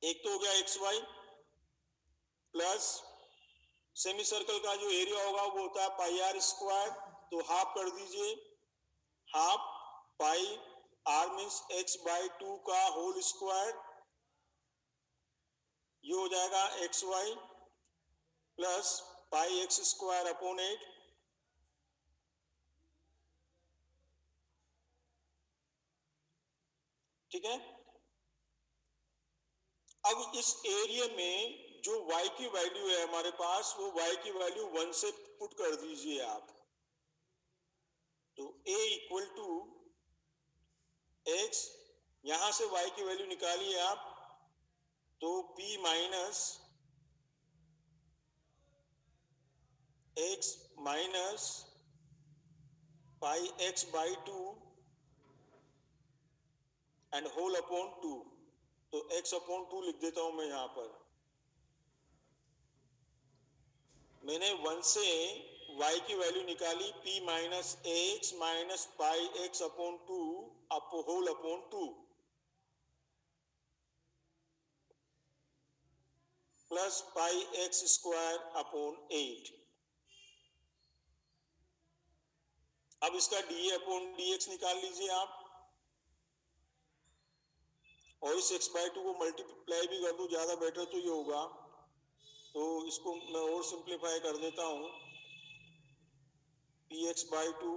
एक तो हो गया XY प्लस सेमी सर्कल का जो एरिया होगा वो होता है πr², तो हाफ कर दीजिए, हाफ पाई r मीन्स x/2 का होल स्क्वायर, ये हो जाएगा XY प्लस पाई x²/8। ठीक है, अब इस एरिया में जो y की वैल्यू है हमारे पास, वो y की वैल्यू 1 से पुट कर दीजिए आप, तो a इक्वल टू x, यहां से y की वैल्यू निकालिए आप, तो p minus x minus pi x/2 and whole upon 2, तो x/2 लिख देता हूं मैं यहां पर। मैंने 1 से y की वैल्यू निकाली p minus x minus pi x upon 2 whole upon 2 plus pi x square upon 8। अब इसका डी अपॉन डी एक्स निकाल लीजिए आप, और इस x बाई 2 को मल्टीप्लाई भी कर दो, ज्यादा बेटर तो ये होगा। तो इसको मैं और सिंप्लीफाई कर देता हूं, P x by 2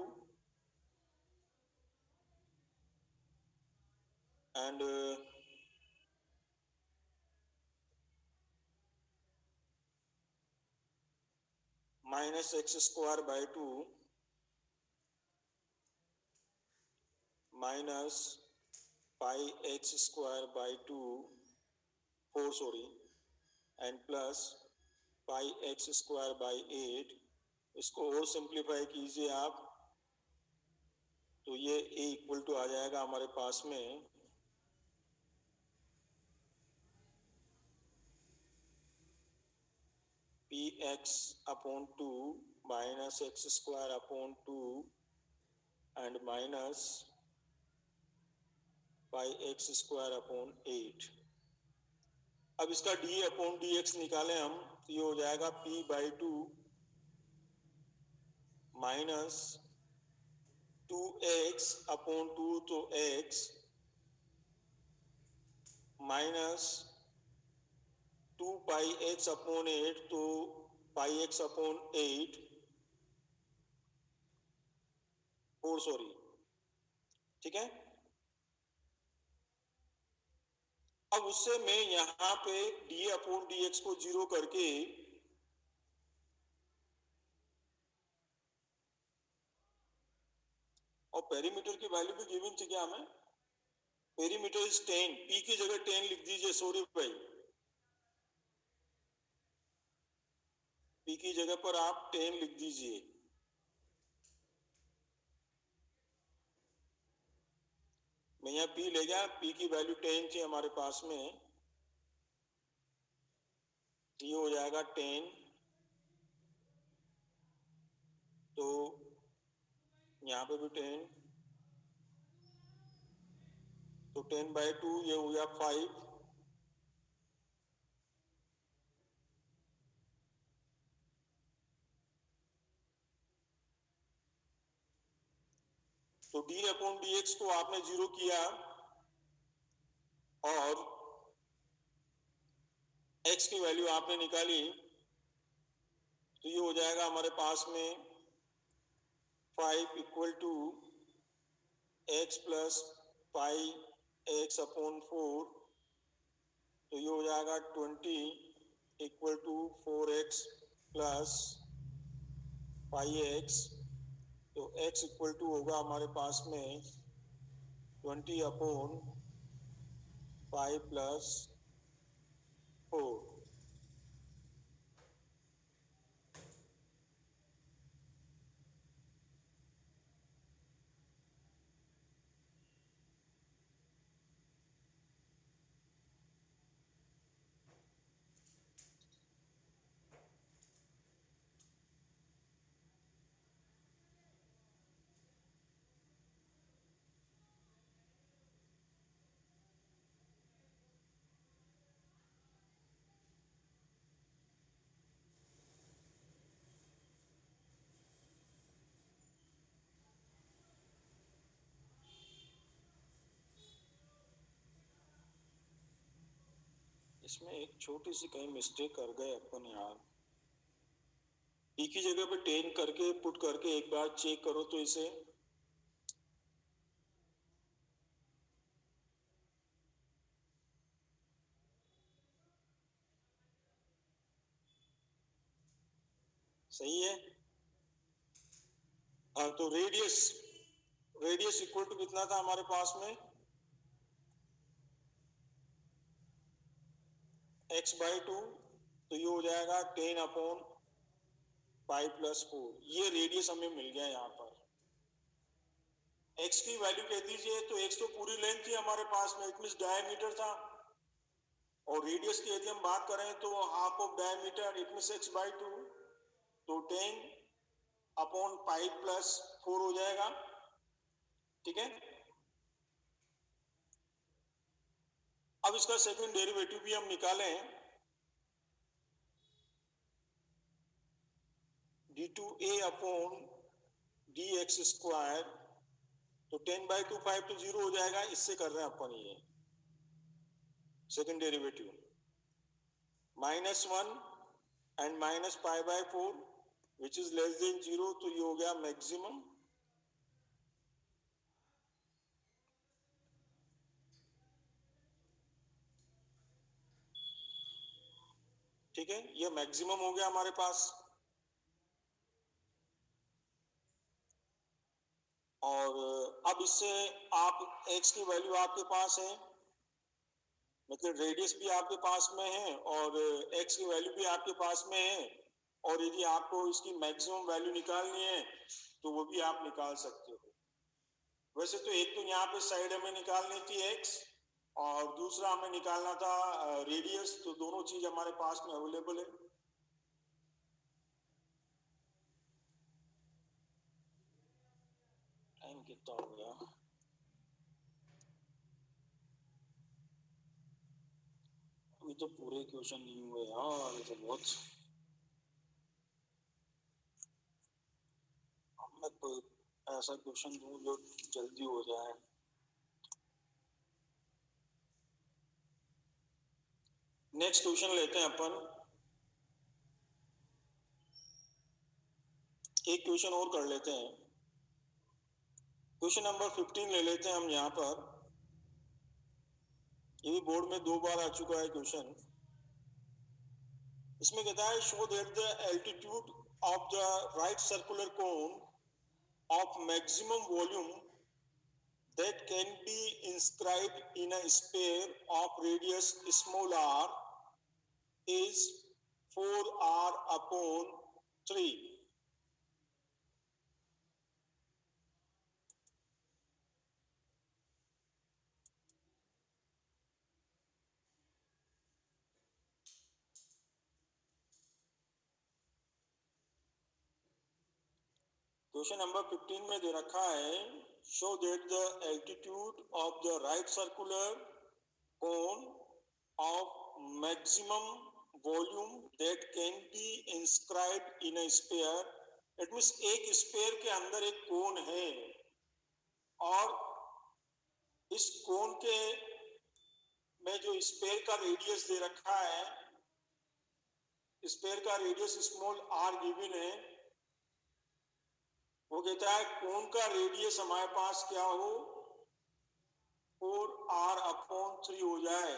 and minus x square by 2 minus pi x square by 2 4 sorry and plus pi x square by 8। इसको और सिंप्लीफाई कीजिए आप, तो ये a इक्वल टू आ जाएगा हमारे पास में P x upon 2 minus x square upon 2 and minus pi x square upon 8। अब इसका डी अपॉन डी एक्स निकालें हम, तो ये हो जाएगा p by 2 minus 2x upon 2 तो x माइनस 2 पाई एक्स अपॉन 8 तो पाई एक्स अपॉन 8 4 सॉरी, ठीक है। अब उससे मैं यहां पे डी अपॉन डी एक्स को जीरो करके और पेरीमीटर की वैल्यू भी गिवन थी क्या हमें, पेरीमीटर इज 10, पी की जगह 10 लिख दीजिए, सॉरी भाई, पी की जगह पर आप 10 लिख दीजिए। मैं यहाँ पी ले गया, पी की वैल्यू 10 थी हमारे पास में, ये हो जाएगा 10, तो यहाँ पे भी 10, तो 10 बाई 2 ये हो गया 5, तो डी अपॉन डी एक्स को आपने जीरो किया और एक्स की वैल्यू आपने निकाली, तो ये हो जाएगा हमारे पास में 5 equal to x plus pi x upon 4, तो ये हो जाएगा 20 equal to 4x plus pi x, तो x इक्वल टू होगा हमारे पास में 20 अपॉन पाई प्लस 4। इसमें एक छोटी सी कहीं मिस्टेक कर गए अपन यार, पी की जगह पे 10 करके पुट करके एक बार चेक करो तो इसे, सही है। हाँ, तो रेडियस इक्वल टू कितना था हमारे पास में, x बाई 2, तो ये हो जाएगा 10 अपॉन पाई प्लस 4, ये रेडियस हमें मिल गया यहाँ पर। x की वैल्यू कह दीजिए, तो x तो पूरी लेंथ थी हमारे पास में, इट मींस डायमीटर था, और रेडियस की यदि हम बात करें तो half of diameter, it means x by 2, तो 10/पाई प्लस 4 हो जाएगा, ठीक है। अब इसका सेकंड डेरिवेटिव भी हम निकालें, d2a/dx², तो 10/2 5 तो 0 हो जाएगा, इससे कर रहे हैं अपन ये second derivative. -1 and -π/4 which is less than 0, तो ये हो गया मैक्सिमम। ठीक है, ये मैक्सिमम हो गया हमारे पास। और अब इससे आप x की वैल्यू आपके पास है, मतलब रेडियस भी आपके पास में है और x की वैल्यू भी आपके पास में है, और यदि आपको इसकी मैक्सिमम वैल्यू निकालनी है तो वो भी आप निकाल सकते हो। वैसे तो एक तो यहाँ पे साइड हमें निकालनी थी x और दूसरा हमें निकालना था रेडियस, तो दोनों चीज हमारे पास में अवेलेबल है। टाइम कितना हो गया? अभी तो पूरे क्वेश्चन नहीं हुए यार, ये तो बहुत, मैं कोई ऐसा क्वेश्चन दूं जो जल्दी हो जाए। नेक्स्ट क्वेश्चन लेते हैं अपन, एक क्वेश्चन और कर लेते हैं। क्वेश्चन नंबर 15 ले लेते हैं हम यहाँ पर, ये भी बोर्ड में 2 बार आ चुका है क्वेश्चन। इसमें कहता है show that the altitude of the right circular cone of maximum volume that can be inscribed in a sphere of radius small r is 4r/3. Question number 15 में दे रखा है show that the altitude of the right circular cone of maximum volume that can be inscribed in a sphere. It means एक sphere के अंदर एक कोन है और इस कोन के में जो स्फीयर का रेडियस दे रखा है, स्फीयर का रेडियस स्मॉल r गिवन है। वो कहता है कोन का रेडियस हमारे पास क्या हो, 4r/3 हो जाए।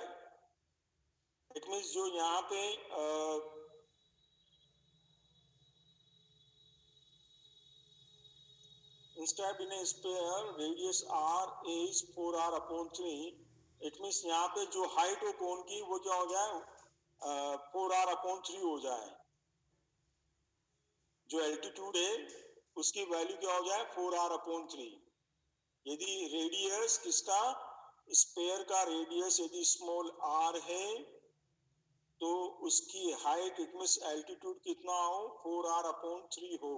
इट मींस जो यहाँ पे instead in sphere radius r is 4r/3, it means यहाँ पे जो हाइट हो कोन की वो क्या हो जाए, 4r/3 हो जाए। जो एल्टीट्यूड है उसकी वैल्यू क्या हो जाए, 4r/3। यदि रेडियस किसका, स्फीयर का रेडियस यदि स्मॉल r है तो उसकी हाइट इट मींस एल्टीट्यूड कितना हो, 4r/3 हो।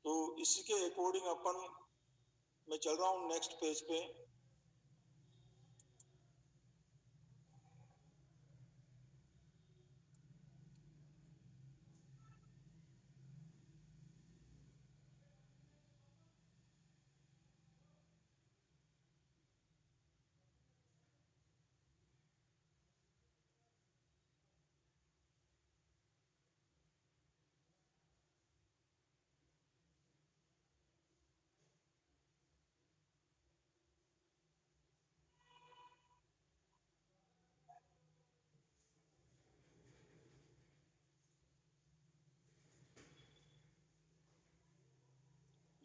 तो इसी के अकॉर्डिंग अपन, मैं चल रहा हूं नेक्स्ट पेज पे।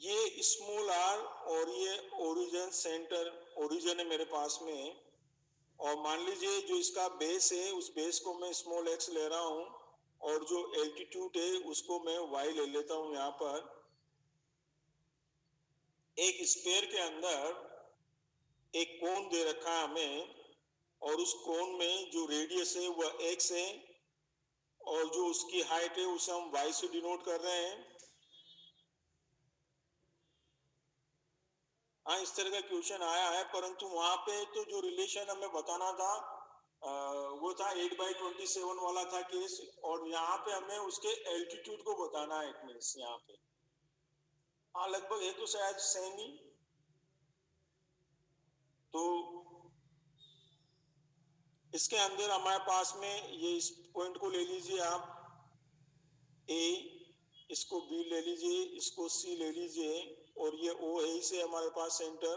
ये स्मॉल r और ये ओरिजिन सेंटर, ओरिजिन है मेरे पास में, और मान लीजिए जो इसका बेस है उस बेस को मैं स्मॉल x ले रहा हूं और जो एल्टीट्यूड है उसको मैं y ले लेता हूं। यहाँ पर एक स्फीयर के अंदर एक कोन दे रखा है हमें और उस कोन में जो रेडियस है वह x है और जो उसकी हाइट है उसे हम y से डिनोट कर रहे हैं। हाँ, इस तरह का क्वेश्चन आया है, परंतु वहां पे तो जो रिलेशन हमें बताना था वो था 8/27 वाला था केस, और यहाँ पे हमें उसके एल्टीट्यूड को बताना है। इट मीन्स यहाँ पे हाँ लगभग है तो शायद सेम ही। तो इसके अंदर हमारे पास में ये इस पॉइंट को ले लीजिए आप ए, इसको बी ले लीजिए, इसको सी ले लीजिए, और ये ओ है इसे हमारे पास सेंटर।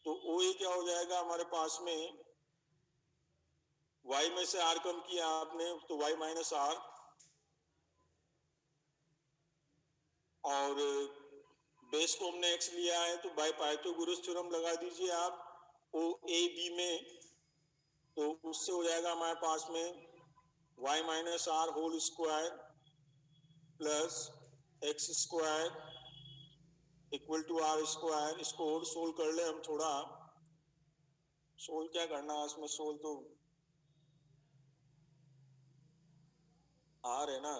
तो ओ ए क्या हो जाएगा हमारे पास में, y में से r कम किया आपने तो y माइनस आर, और बेस को हमने x लिया है तो बाय पाइथागोरस थ्योरम लगा दीजिए आप ओ ए बी में। तो उससे हो जाएगा हमारे पास में y minus r whole square plus x square equal to r square. इसको और सोल्व कर ले हम थोड़ा। सोल्व क्या करना है इसमें, सोल्व तो आर है ना,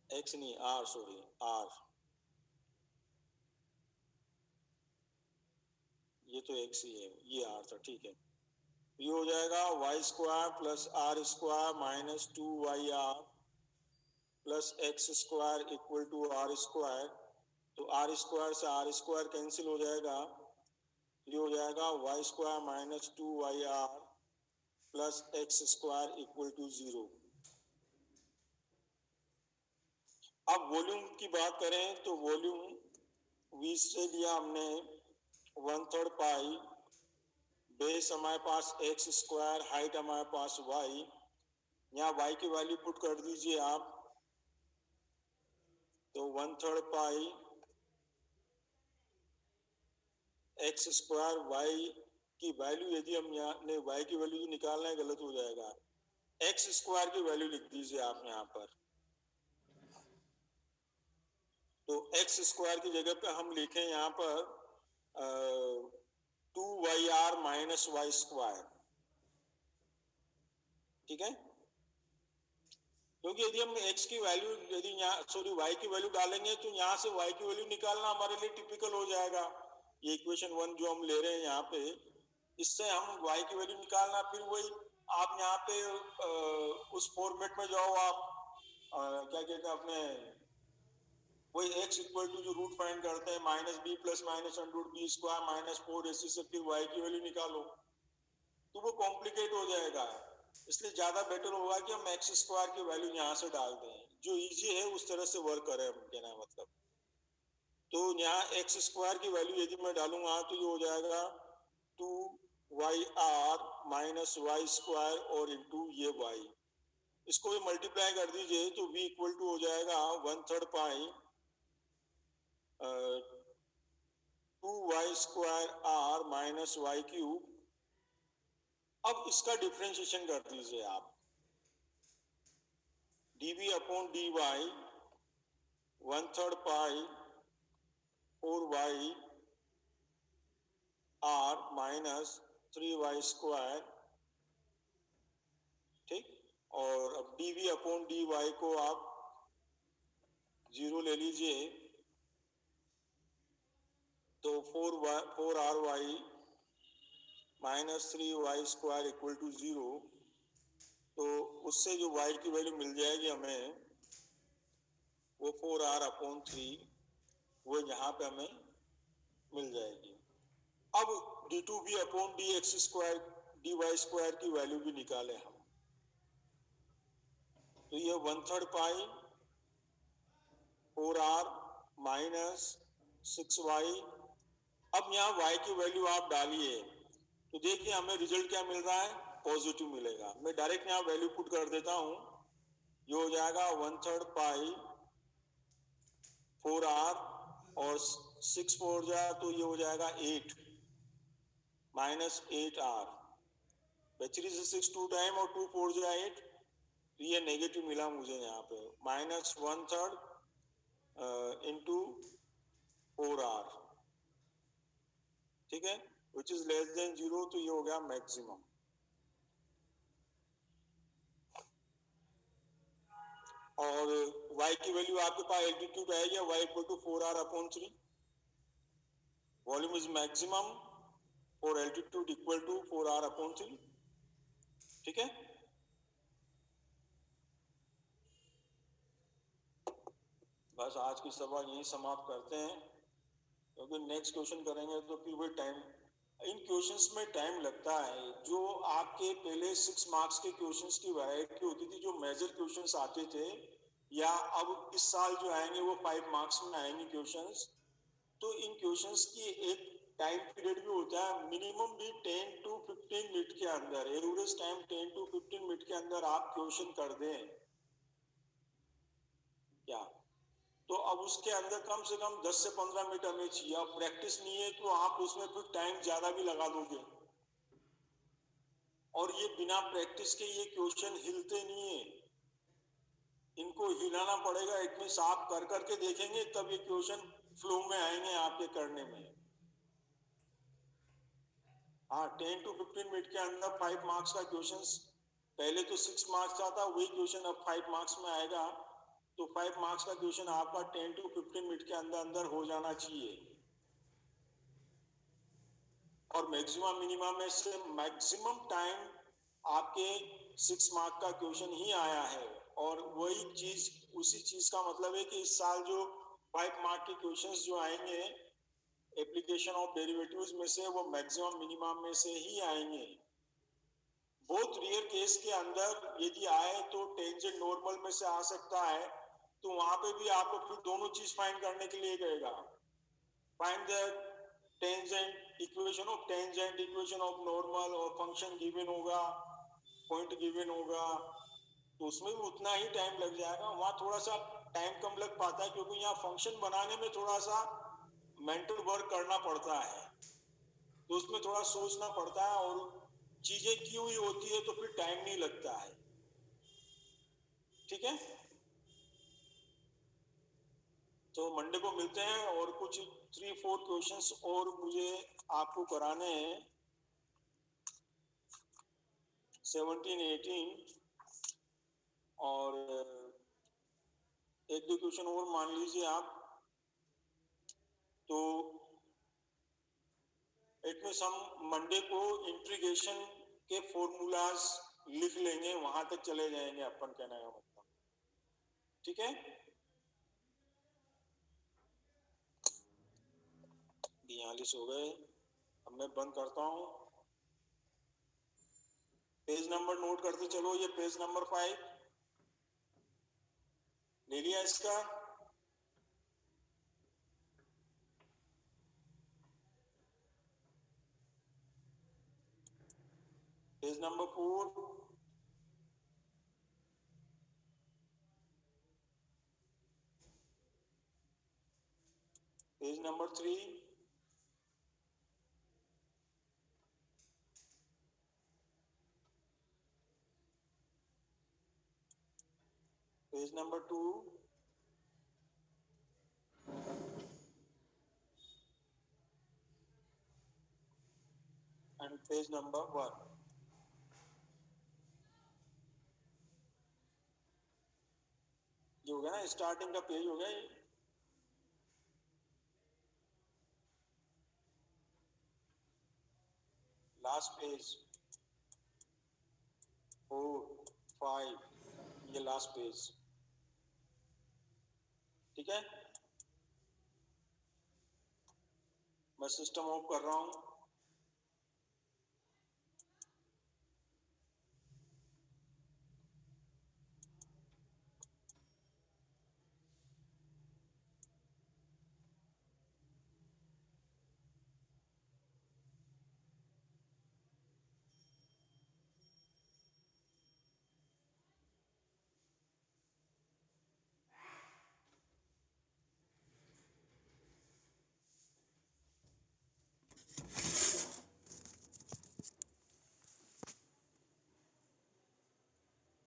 एक्स नहीं आर, सॉरी आर, ये तो एक्स ही है, ये आर था, ठीक है। ये हो जाएगा y square plus r square minus 2yr plus x square equal to r square. तो आर स्क्वायर से आर स्क्वायर कैंसिल हो जाएगा, ये हो जाएगा y square minus 2yr plus x square equal to 0। अब वॉल्यूम की बात करें तो वॉल्यूम वी से लिया हमने 1/3 पाई, बेस हमारे पास एक्स स्क्वायर, हाइट हमारे पास वाई। यहाँ वाई की वैल्यू पुट कर दीजिए आप, तो 1/3 पाई एक्स स्क्वायर वाई की वैल्यू, यदि हम यहाँ वाई की वैल्यू निकालना है गलत हो जाएगा, एक्स स्क्वायर की वैल्यू लिख दीजिए आप यहाँ पर। तो एक्स स्क्वायर की जगह पे हम लिखें यहाँ पर 2yr माइनस वाई स्क्वायर, ठीक है। क्योंकि यदि हम x की वैल्यू, यदि यहाँ सॉरी y की वैल्यू डालेंगे तो यहाँ से y की वैल्यू निकालना हमारे लिए टिपिकल हो जाएगा। ये इक्वेशन 1 जो हम ले रहे हैं यहाँ पे, इससे हम y की वैल्यू निकालना, फिर वही आप यहाँ पे उस फॉर्मेट में जाओ आप, क्या कहते हैं अपने, वही x इक्वल टू जो रूट फाइंड करते हैं minus b plus minus under b square minus 4ac से फिर y की वैल्यू निकालो, तो वो कॉम्प्लिकेट हो जाएगा। इसलिए ज्यादा बेटर होगा कि हम एक्स स्क्वायर की वैल्यू यहाँ से डाल दें, जो इजी है उस तरह से वर्क करें, हम कहना मतलब। तो यहाँ एक्स स्क्वायर की वैल्यू यदि मैं डालूंगा तो ये हो जाएगा 2yr माइनस वाई स्क्वायर और इंटू ये y, इसको भी मल्टीप्लाई कर दीजिए तो v इक्वल टू हो जाएगा 1/3 पाई 2y स्क्वायर r माइनस वाई क्यूब। अब इसका डिफरेंशिएशन कर दीजिए आप, dv upon dy 1/3 pi 4y r minus 3y square, ठीक। और अब dv अपॉन dy को आप 0 ले लीजिए, तो 4r minus 3y square equal to 0। तो उससे जो y की वैल्यू मिल जाएगी हमें, वो 4r अपॉन 3, वो यहाँ पे हमें मिल जाएगी। अब d2v upon dx square dy square की वैल्यू भी निकाले हम, तो ये 1/3 पाई 4r माइनस 6y। अब यहाँ y की वैल्यू आप डालिए तो देखिए हमें रिजल्ट क्या मिल रहा है, पॉजिटिव मिलेगा। मैं डायरेक्ट यहाँ वैल्यू पुट कर देता हूँ, ये हो जाएगा 1/3 पाई 4r और 6 4 जाए तो ये हो जाएगा 8 माइनस 8r, बचरी से 6 2 टाइम और 2 4 जाए 8, तो ये नेगेटिव मिला मुझे यहाँ पे, माइनस 1/3 इंटू 4r, ठीक है, विच इज लेस देन 0, तो ये हो गया मैक्सिमम। और y की वैल्यू आपके पास एल्टीट्यूड है या y equal to 4r/3। Volume is maximum और एल्टीट्यूड इक्वल टू 4r/3। ठीक है, बस आज की सभा यही समाप्त करते हैं, क्योंकि नेक्स्ट क्वेश्चन करेंगे तो फिर वही टाइम, इन क्वेश्चंस में टाइम लगता है। जो आपके पहले 6 मार्क्स के क्वेश्चंस की वैरायटी होती थी, जो मेजर क्वेश्चंस आते थे, या अब इस साल जो आएंगे वो 5 मार्क्स में आएंगे क्वेश्चंस, तो इन क्वेश्चंस की एक टाइम पीरियड भी होता है, मिनिमम भी 10 to 15 मिनट के अंदर, एवरेज टाइम 10 to 15 मिनट के अंदर आप क्वेश्चन कर दें क्या, तो अब उसके अंदर कम से कम 10 से 15 मिनट हमें चाहिए। अब प्रैक्टिस नहीं है तो आप उसमें फिर टाइम ज्यादा भी लगा दोगे, और ये बिना प्रैक्टिस के ये क्वेश्चन हिलते नहीं है, इनको हिलाना पड़ेगा। इट मींस आप कर करके देखेंगे तब ये क्वेश्चन फ्लो में आएंगे आपके करने में। हाँ, 10 to 15 मिनट के अंदर 5 मार्क्स का क्वेश्चन, पहले तो 6 मार्क्स का था, वही क्वेश्चन अब 5 मार्क्स में आएगा, तो 5 मार्क्स का क्वेश्चन आपका 10 to 15 मिनट के अंदर अंदर हो जाना चाहिए। और मैक्सिमम मिनिमम में से मैक्सिमम टाइम आपके 6 मार्क का क्वेश्चन ही आया है, और वही चीज, उसी चीज का मतलब है कि इस साल जो 5 मार्क के क्वेश्चंस जो आएंगे एप्लीकेशन ऑफ डेरिवेटिव्स में से, वो मैक्सिमम मिनिमम में से ही आएंगे। बहुत रेयर केस के अंदर यदि आए तो टेंजेंट नॉर्मल में से आ सकता है, तो वहां पे भी आपको फिर दोनों चीज फाइंड करने के लिए कहेगा, find the tangent equation of tangent, equation of normal, और फंक्शन गिवन होगा, पॉइंट गिवन होगा, तो उसमें भी उतना ही टाइम लग जाएगा। वहां थोड़ा सा टाइम कम लग पाता है, क्योंकि यहाँ फंक्शन बनाने में थोड़ा सा मेंटल वर्क करना पड़ता है, तो उसमें थोड़ा सोचना पड़ता है, और चीजें की हुई होती है तो फिर टाइम नहीं लगता है। ठीक है, तो मंडे को मिलते हैं, और कुछ 3-4 क्वेश्चंस और मुझे आपको कराने हैं, 17, 18, और एक दो क्वेश्चन और मान लीजिए आप, तो इसमें हम मंडे को इंटीग्रेशन के फॉर्मूलाज लिख लेंगे, वहां तक चले जाएंगे अपन, कहने का मतलब। ठीक है, 42 हो गए, अब मैं बंद करता हूं। पेज नंबर नोट करते चलो, ये पेज नंबर 5 ले लिया इसका। Page number 4, page number 3, page number 2, and page number 1। ये हो गया ना, स्टार्टिंग का पेज हो गया ये। लास्ट पेज 4, 5, ये लास्ट पेज। ठीक है, मैं सिस्टम ऑफ कर रहा हूं।